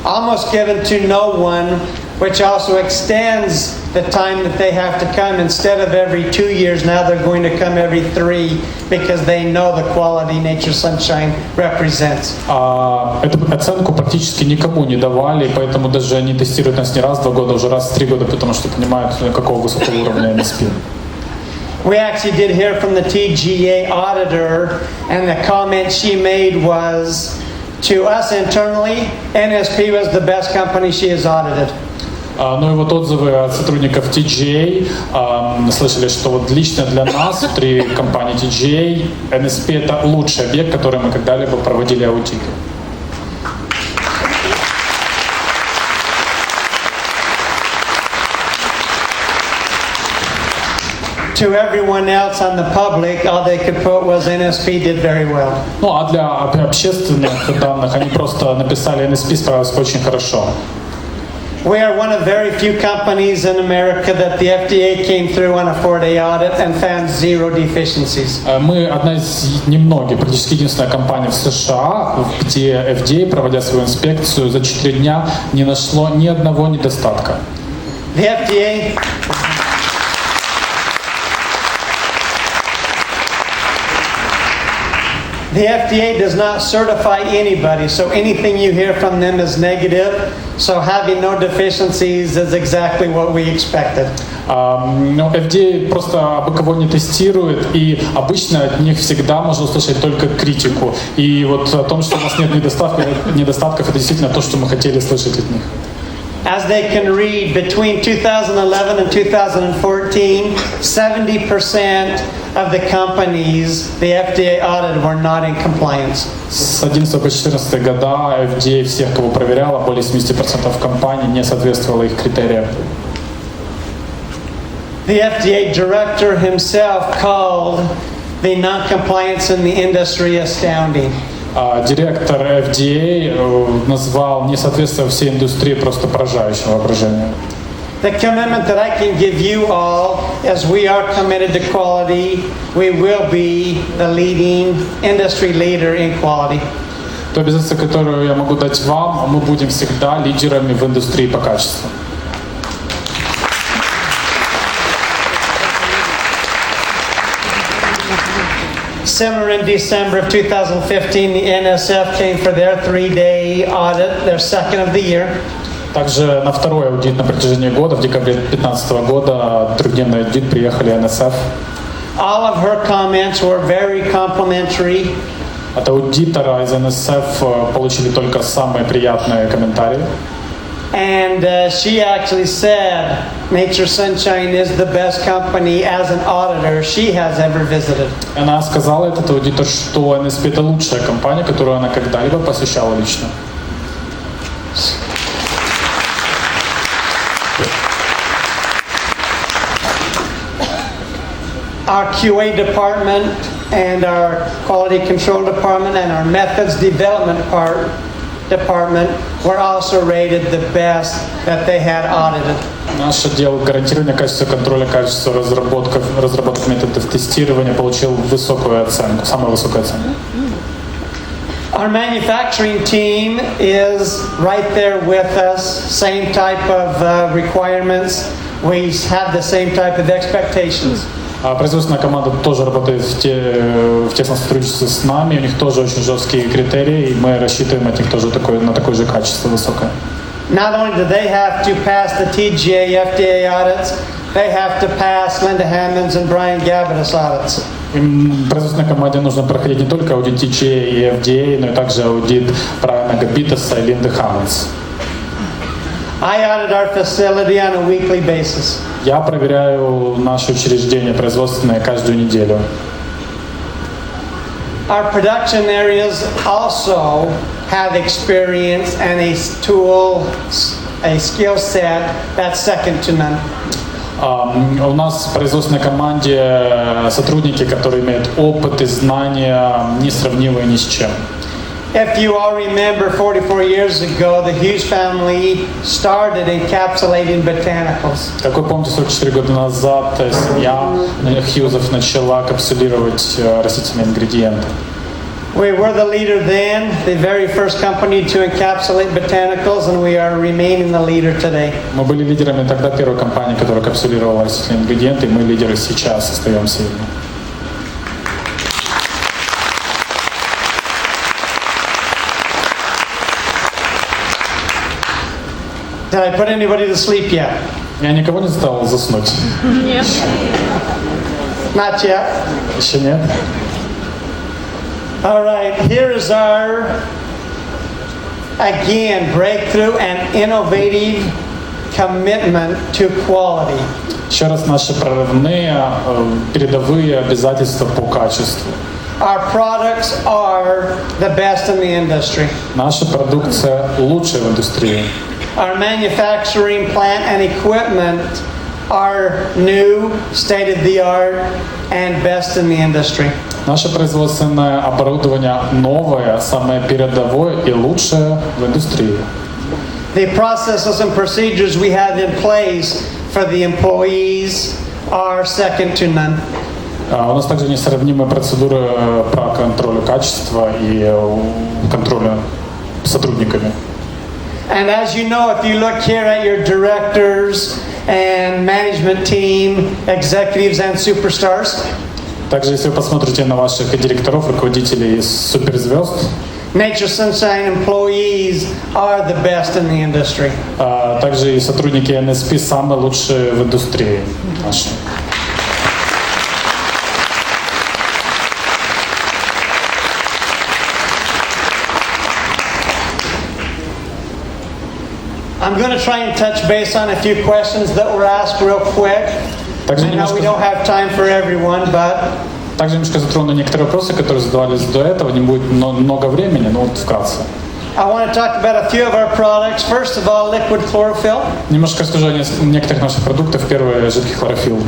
Almost given to no one, which also extends the time that they have to come. Instead of every 2 years, now they're going to come every 3 because they know the quality Nature's Sunshine represents. Эту оценку практически никому не давали, поэтому даже они тестируют нас не раз в 2 года, уже раз в 3 года, потому что понимают, какого высокого уровня NSP. We actually did hear from the TGA auditor, and the comment she made was, to us internally, NSP was the best company she has audited. Ну и вот отзывы от сотрудников TGA слышали, что вот лично для нас, внутри компании TGA, NSP это лучший объект, который мы когда-либо проводили аудит. To everyone else on the public, all they could put was NSP did very well. Ну а для общественных данных они просто написали NSP справился очень хорошо. We are one of very few companies in America that the FDA came through on a 4-day audit and found 0 deficiencies. Мы одна из немногих, практически единственная компания в США, где FDA, проводя свою инспекцию, за 4 дня не нашло ни одного недостатка. The FDA does not certify anybody, so anything you hear from them is negative. So having no deficiencies is exactly what we expected. Но FDA просто абы кого не тестирует, и обычно от них всегда можно услышать только критику. И вот о том, что у нас нет недостатков, это действительно то, что мы хотели слышать от них. as they can read, between 2011 and 2014, 70% of the companies the FDA audited were not in compliance. С 11 по 14 года FDA всех, кого проверяла, более 70% компаний не соответствовало их критериям. The FDA director himself called the non-compliance in the industry astounding. Директор FDA назвал несоответствие всей индустрии просто поражающим воображением. The commitment that I can give you all is we are committed to quality. We will be the leading industry leader in quality. То обязательство, которое я могу дать вам, мы будем всегда лидерами в индустрии по качеству. Similar in December of 2015, the NSF came for their 3-day audit, their second of the year. Также на второй аудит на протяжении года, в декабре 2015 года, трехдневный аудит приехали NSF. All of her comments were very complimentary. От аудитора из NSF получили только самые приятные комментарии. And she actually said Nature Sunshine is the best company as an auditor she has ever visited. Она сказала этот аудитор, что NSP это лучшая компания, которую она когда-либо посещала лично. Our QA department and our quality control department and our methods development department were also rated the best that they had audited. Наш отдел гарантирования качества, контроля качества, разработок методов тестирования получил высокую оценку, самую высокую оценку. Our manufacturing team is right there with us, same type of requirements. We have the same type of expectations. Производственная команда тоже работает в тесном сотрудничестве с нами. У них тоже очень жесткие критерии, и мы рассчитываем от них тоже на такое же качество высокое. Not only do they have to pass the TGA FDA audits, they have to pass Linda Hammond's and Braian Gabitasa audits. Им производственной команде нужно проходить не только аудит TGA и FDA, но и также аудит Брайана Габитаса и Линды Хаммондс. I audit our facility on a weekly basis. Я проверяю наши учреждения производственные каждую неделю. Our production areas also have experience and a skill set that's second to none. У нас в производственной команде сотрудники, которые имеют опыт и знания, несравнимые ни с чем. If you all remember, 44 years ago, the Hughes family started encapsulating botanicals. Как вы помните, 44 года назад семья Хьюзов начала капсулировать растительные ингредиенты. We were the leader then, the very first company to encapsulate botanicals, and we are remaining the leader today. Мы были лидерами тогда, первой компании, которая капсулировала растительные ингредиенты, и мы лидеры сейчас остаемся ими. Did I put anybody to sleep yet? Я никого не заставил заснуть. Нет. Not yet. Еще нет. All right, here is our, again, breakthrough and innovative commitment to quality. Еще раз наши прорывные, передовые обязательства по качеству. Our products are the best in the industry. Наша продукция лучшая в индустрии. Our manufacturing plant and equipment are new, state-of-the-art, and best in the industry. Наше производственное оборудование новое, самое передовое и лучшее в индустрии. The processes and procedures we have in place for the employees are second to none. У нас также несравнимые процедуры по контролю качества и контролю сотрудниками. And as you know, if you look here at your directors and management team, executives and superstars, также, если вы посмотрите на ваших директоров, руководителей и суперзвезд, Nature Sunshine employees are the best in the industry. Также и сотрудники NSP самые лучшие в индустрии нашей. I'm going to try and touch base on a few questions that were asked real quick. Также I know we don't have time for everyone, but Также немножко затрону некоторые вопросы, которые задавались до этого. Не будет много времени, но вот вкратце. I want to talk about a few of our products. First of all, liquid chlorophyll. Немножко расскажу о некоторых наших продуктах. Первый — жидкий хлорофилл.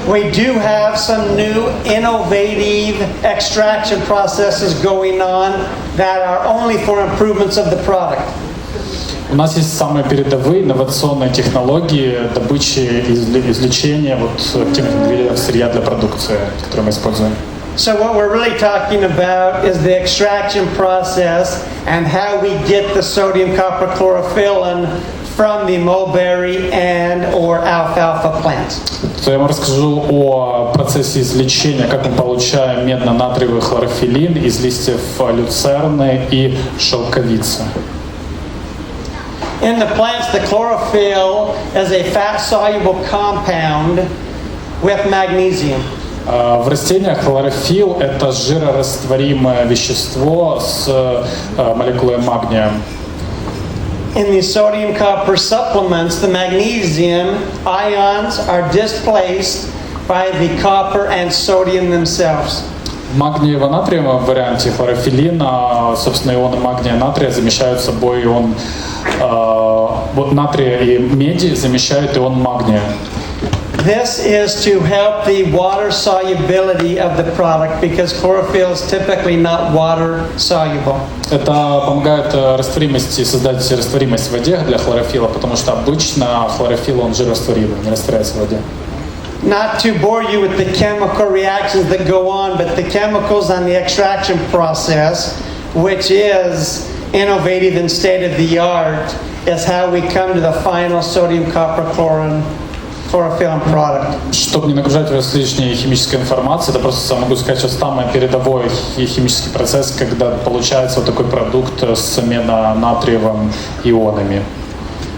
We do have some new innovative extraction processes going on that are only for improvements of the product. У нас есть самые передовые инновационные технологии добычи и извлечения активных ингредиентов сырья для продукции, которую мы используем. So what we're really talking about is the extraction process and how we get the sodium copper chlorophyllin from the mulberry and or alfalfa plants. То я вам расскажу о процессе извлечения, как мы получаем медно-натриевый хлорофиллин из листьев люцерны и шелковицы. In the plants, the chlorophyll is a fat-soluble compound with magnesium. В растениях хлорофилл — это жирорастворимое вещество с молекулой магния. In the sodium copper supplements, the magnesium ions are displaced by the copper and sodium themselves. В магниево-натриевом варианте хлорофиллина, собственно, ионы магния и натрия замещают собой ион натрия и меди замещают ион магния. This is to help the water solubility of the product because chlorophyll is typically not water soluble. Это помогает растворимости, создать растворимость в воде для хлорофилла, потому что обычно хлорофилл, он жирорастворимый, не растворяется в воде. Not to bore you with the chemical reactions that go on, but the chemicals on the extraction process, which is innovative and state-of-the-art, is how we come to the final sodium copper chlorophyllin product. Чтобы не нагружать вас лишней химической информацией, это просто могу сказать, что самый передовой химический процесс, когда получается вот такой продукт с медно-натриевым ионами.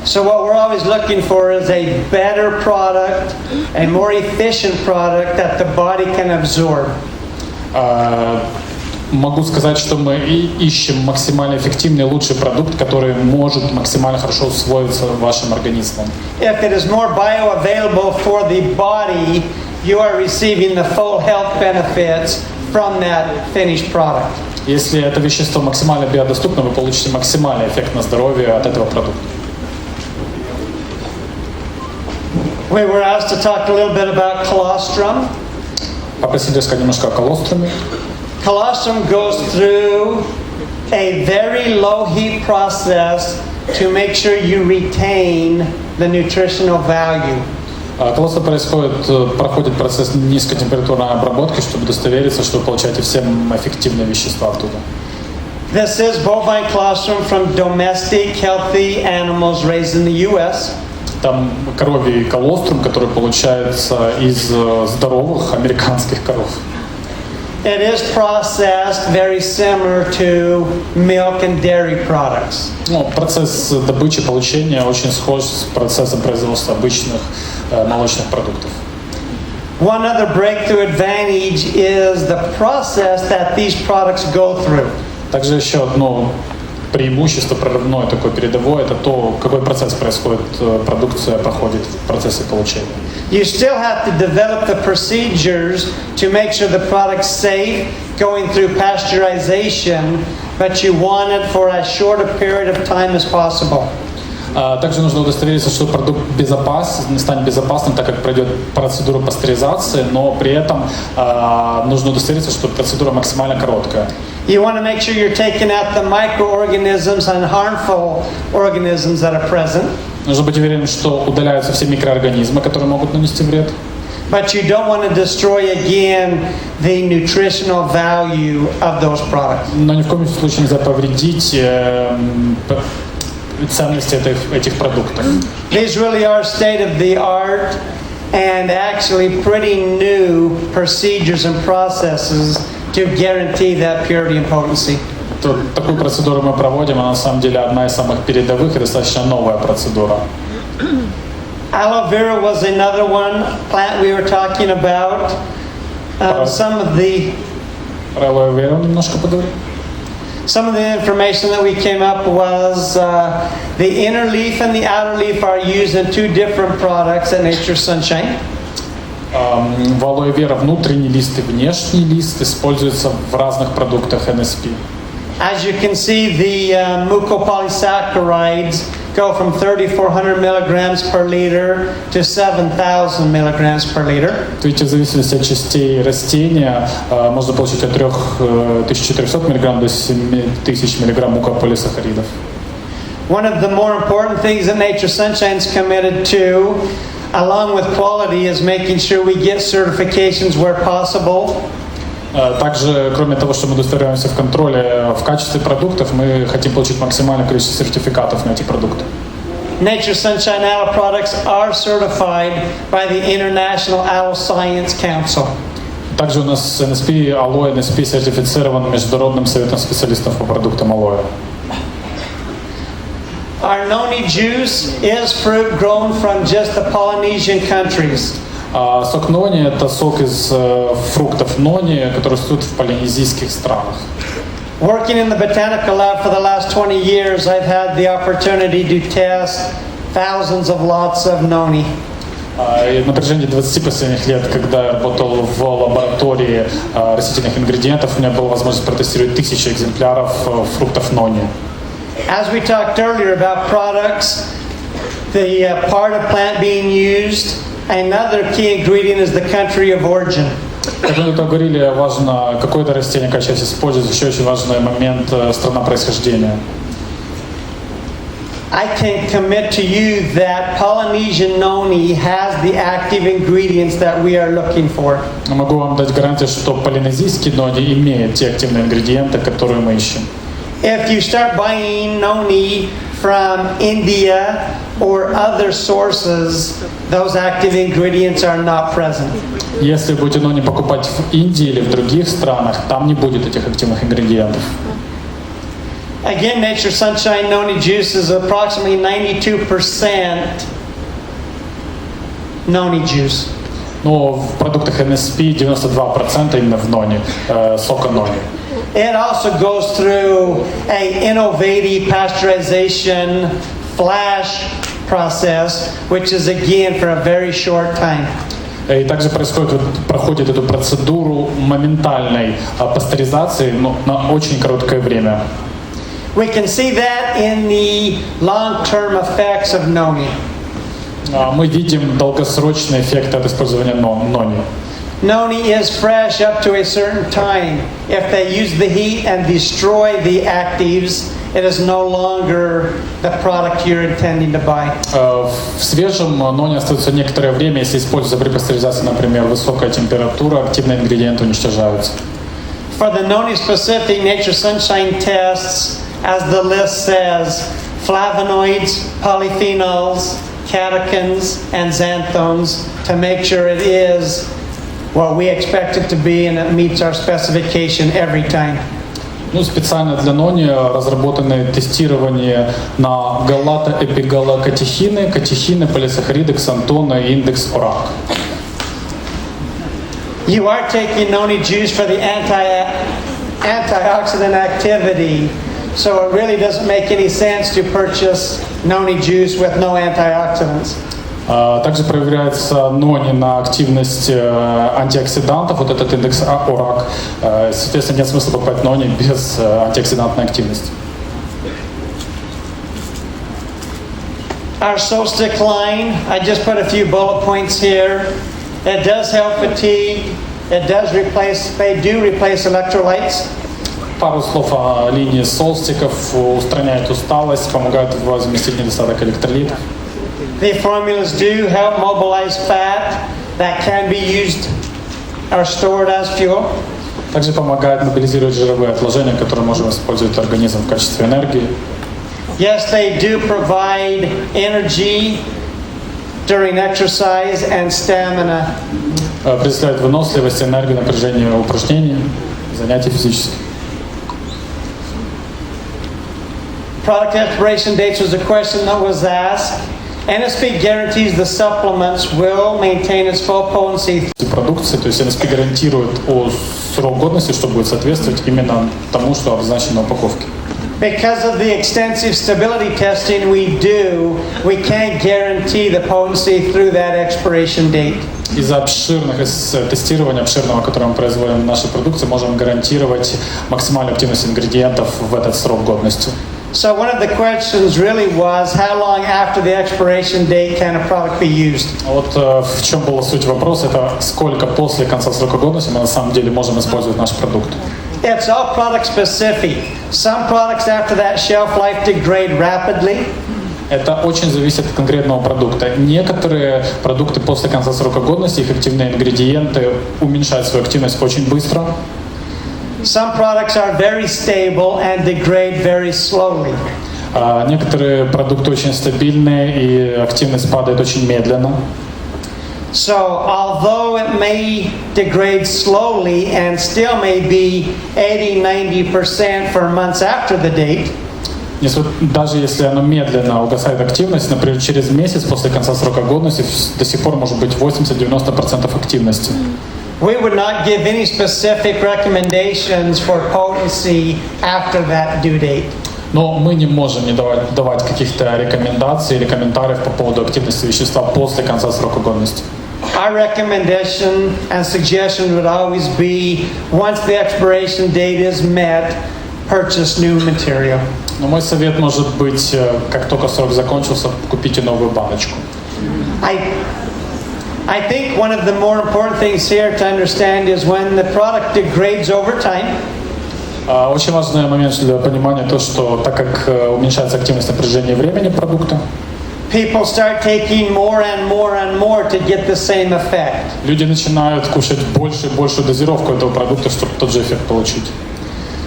So what we're always looking for is a better product, a more efficient product that the body can absorb. Могу сказать, что мы ищем максимально эффективный, лучший продукт, который может максимально хорошо усвоиться вашим организмом. If it is more bioavailable for the body, you are receiving the full health benefits from that finished product. Если это вещество максимально биодоступно, вы получите максимальный эффект на здоровье от этого продукта. We were asked to talk a little bit about colostrum. Попросили рассказать немножко о колоструме. Colostrum goes through a very low heat process to make sure you retain the nutritional value. Колостrum проходит процесс низкотемпературной обработки, чтобы удостовериться, что вы получаете все эффективные вещества оттуда. This is bovine colostrum from domestic healthy animals raised in the U.S. Там коровий колострум, который получается из здоровых американских коров. It is processed very similar to milk and dairy products. Процесс добычи, получения очень схож с процессом производства обычных молочных продуктов. One other breakthrough advantage is the process that these products go through. Также еще одно преимущество прорывное, такое передовое, это то, какой процесс происходит, продукция проходит в процессе получения. You still have to develop the procedures to make sure the product's safe, going through pasteurization, but you want it for as short a period of time as possible. Также нужно удостовериться, что продукт станет безопасным, так как пройдет процедуру пастеризации, но при этом нужно удостовериться, что процедура максимально короткая. You want to make sure you're taking out the microorganisms and harmful organisms that are present. Нужно быть уверенным, что удаляются все микроорганизмы, которые могут нанести вред. But you don't want to destroy again the nutritional value of those products. Но ни в коем случае нельзя повредить ценности этих продуктов. These really are state-of-the-art and actually pretty new procedures and processes to guarantee that purity and potency. Такую процедуру мы проводим, она на самом деле одна из самых передовых и достаточно новая процедура. Aloe vera was another one plant we were talking about. Some of the Про aloe vera немножко поговорим. Some of the information that we came up was the inner leaf and the outer leaf are used in two different products at Nature's Sunshine. В алоэ вера внутренний лист и внешний лист используются в разных продуктах NSP. As you can see, the mucopolysaccharides go from 3,400 milligrams per liter to 7,000 milligrams per liter. Видите, в зависимости от частей растения можно получить от 3,400 мг до 7,000 мг мукополисахаридов. One of the more important things that Nature's Sunshine is committed to, along with quality, is making sure we get certifications where possible. Также, кроме того, что мы удостоверяемся в контроле в качестве продуктов, мы хотим получить максимальное количество сертификатов на эти продукты. Nature's Sunshine Aloe products are certified by the International Aloe Science Council. Также у нас NSP, алоэ NSP сертифицирован Международным советом специалистов по продуктам алоэ. Our noni juice is fruit grown from just the Polynesian countries. Сок нони – это сок из фруктов нони, которые растут в полинезийских странах. Working in the botanical lab for the last 20 years, I've had the opportunity to test thousands of lots of noni. На протяжении 20 последних лет, когда я работал в лаборатории растительных ингредиентов, у меня была возможность протестировать 1000 экземпляров фруктов нони. As we talked earlier about products, the part of plant being used, another key ingredient is the country of origin. Как мы тут говорили, важно какое-то растение, как сейчас используется, еще очень важный момент страна происхождения. I can commit to you that Polynesian noni has the active ingredients that we are looking for. Могу вам дать гарантию, что полинезийский нони имеет те активные ингредиенты, которые мы ищем. If you start buying noni from India or other sources, those active ingredients are not present. Если будете нони покупать в Индии или в других странах, там не будет этих активных ингредиентов. Again, Nature's Sunshine noni juice is approximately 92% noni juice. Но в продуктах NSP 92% именно в нони, сока нони. It also goes through an innovative pasteurization flash process, which is again for a very short time. И также проходит эту процедуру моментальной пастеризации, но на очень короткое время. We can see that in the long-term effects of noni. Мы видим долгосрочный эффект от использования нони. Noni is fresh up to a certain time. If they use the heat and destroy the actives, it is no longer the product you're intending to buy. В свежем нони остается некоторое время, если используется при пастеризации, например, высокая температура, активные ингредиенты уничтожаются. For the noni specific, Nature's Sunshine tests, as the list says, flavonoids, polyphenols, catechins, and xanthones to make sure it is what we expect it to be and it meets our specification every time. Специально для нони разработаны тестирования на галатоэпигалокатехины, катехины, полисахариды, ксантоны и индекс ОРАК. You are taking noni juice for the antioxidant activity, so it really doesn't make any sense to purchase noni juice with no antioxidants. Также проверяется нони на активность антиоксидантов, вот этот индекс ОРАК. Соответственно, нет смысла покупать нони без антиоксидантной активности. Our Solstick line, I just put a few bullet points here. It does help fatigue. It does replace, they do replace electrolytes. Пару слов о линии солстиков. Устраняет усталость, помогает возместить недостаток электролитов. The formulas do help mobilize fat that can be used or stored as fuel. Также помогает мобилизировать жировые отложения, которые можем использовать организм в качестве энергии. Yes, they do provide energy during exercise and stamina. Предоставляет выносливость, энергию, напряжение упражнений, занятий физических. Product expiration dates was a question that was asked. NSP guarantees the supplements will maintain its full potency. Продукции, то есть NSP гарантирует срок годности, что будет соответствовать именно тому, что обозначено на упаковке. Because of the extensive stability testing we do, we can't guarantee the potency through that expiration date. Из-за тестирования обширного, которое мы производим в нашей продукции, можем гарантировать максимальную активность ингредиентов в этот срок годности. So one of the questions really was, how long after the expiration date can a product be used? Вот в чем была суть вопроса, это сколько после конца срока годности мы на самом деле можем использовать наш продукт. It's all product specific. Some products after that shelf life degrade rapidly. Это очень зависит от конкретного продукта. Некоторые продукты после конца срока годности, их активные ингредиенты уменьшают свою активность очень быстро. Some products are very stable and degrade very slowly. Некоторые продукты очень стабильные и активность падает очень медленно. So, although it may degrade slowly and still may be 80-90% for months after the date, даже если оно медленно угасает активность, например, через месяц после конца срока годности до сих пор может быть 80-90% активности. we would not give any specific recommendations for potency after that due date. Но мы не можем не давать каких-то рекомендаций или комментариев по поводу активности вещества после конца срока годности. Our recommendation and suggestion would always be, once the expiration date is met, purchase new material. Но мой совет может быть, как только срок закончился, купите новую баночку. I think one of the more important things here to understand is when the product degrades over time. Очень важный момент для понимания то, что так как уменьшается активность напряжения времени продукта, people start taking more and more and more to get the same effect. Люди начинают кушать больше и большую дозировку этого продукта, чтобы тот же эффект получить.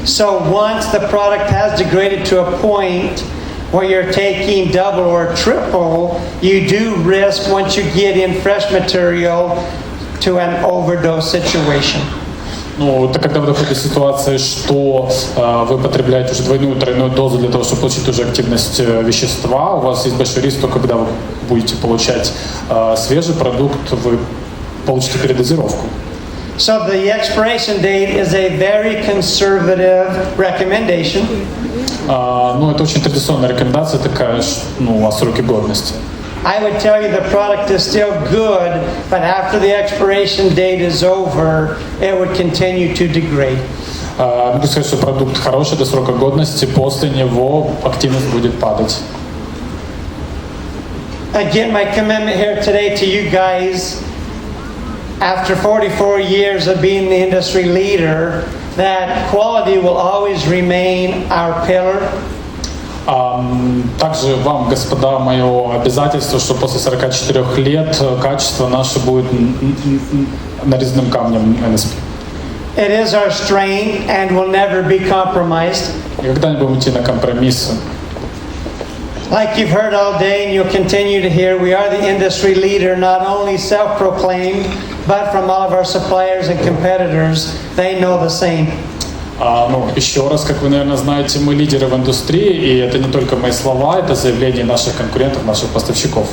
So once the product has degraded to a point where you're taking double or triple, you do risk, once you get in fresh material, to an overdose situation. Ну, это когда вы доходите до ситуации, что вы потребляете уже двойную, тройную дозу для того, чтобы получить ту же активность вещества, у вас есть большой риск, что когда вы будете получать свежий продукт, вы получите передозировку. So the expiration date is a very conservative recommendation. Ну, это очень традиционная рекомендация такая, ну, о сроке годности. I would tell you the product is still good, but after the expiration date is over, it would continue to degrade. Могу сказать, что продукт хороший до срока годности, после него активность будет падать. Again, my commitment here today to you guys, after 44 years of being the industry leader, that quality will always remain our pillar. Также вам, господа, мое обязательство, что после 44 лет качество наше будет нарезным камнем NSP. It is our strength and will never be compromised. Никогда не будем идти на компромиссы. Like you've heard all day and you'll continue to hear, we are the industry leader, not only self-proclaimed, but from all of our suppliers and competitors, they know the same. Ну, еще раз, как вы, наверное, знаете, мы лидеры в индустрии, и это не только мои слова, это заявления наших конкурентов, наших поставщиков.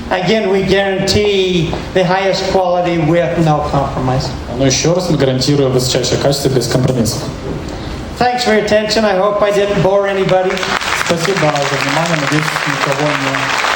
Again, we guarantee the highest quality with no compromise. Но еще раз мы гарантируем высочайшее качество без компромиссов. Thanks for your attention. I hope I didn't bore anybody. Спасибо за внимание. Надеюсь, никого не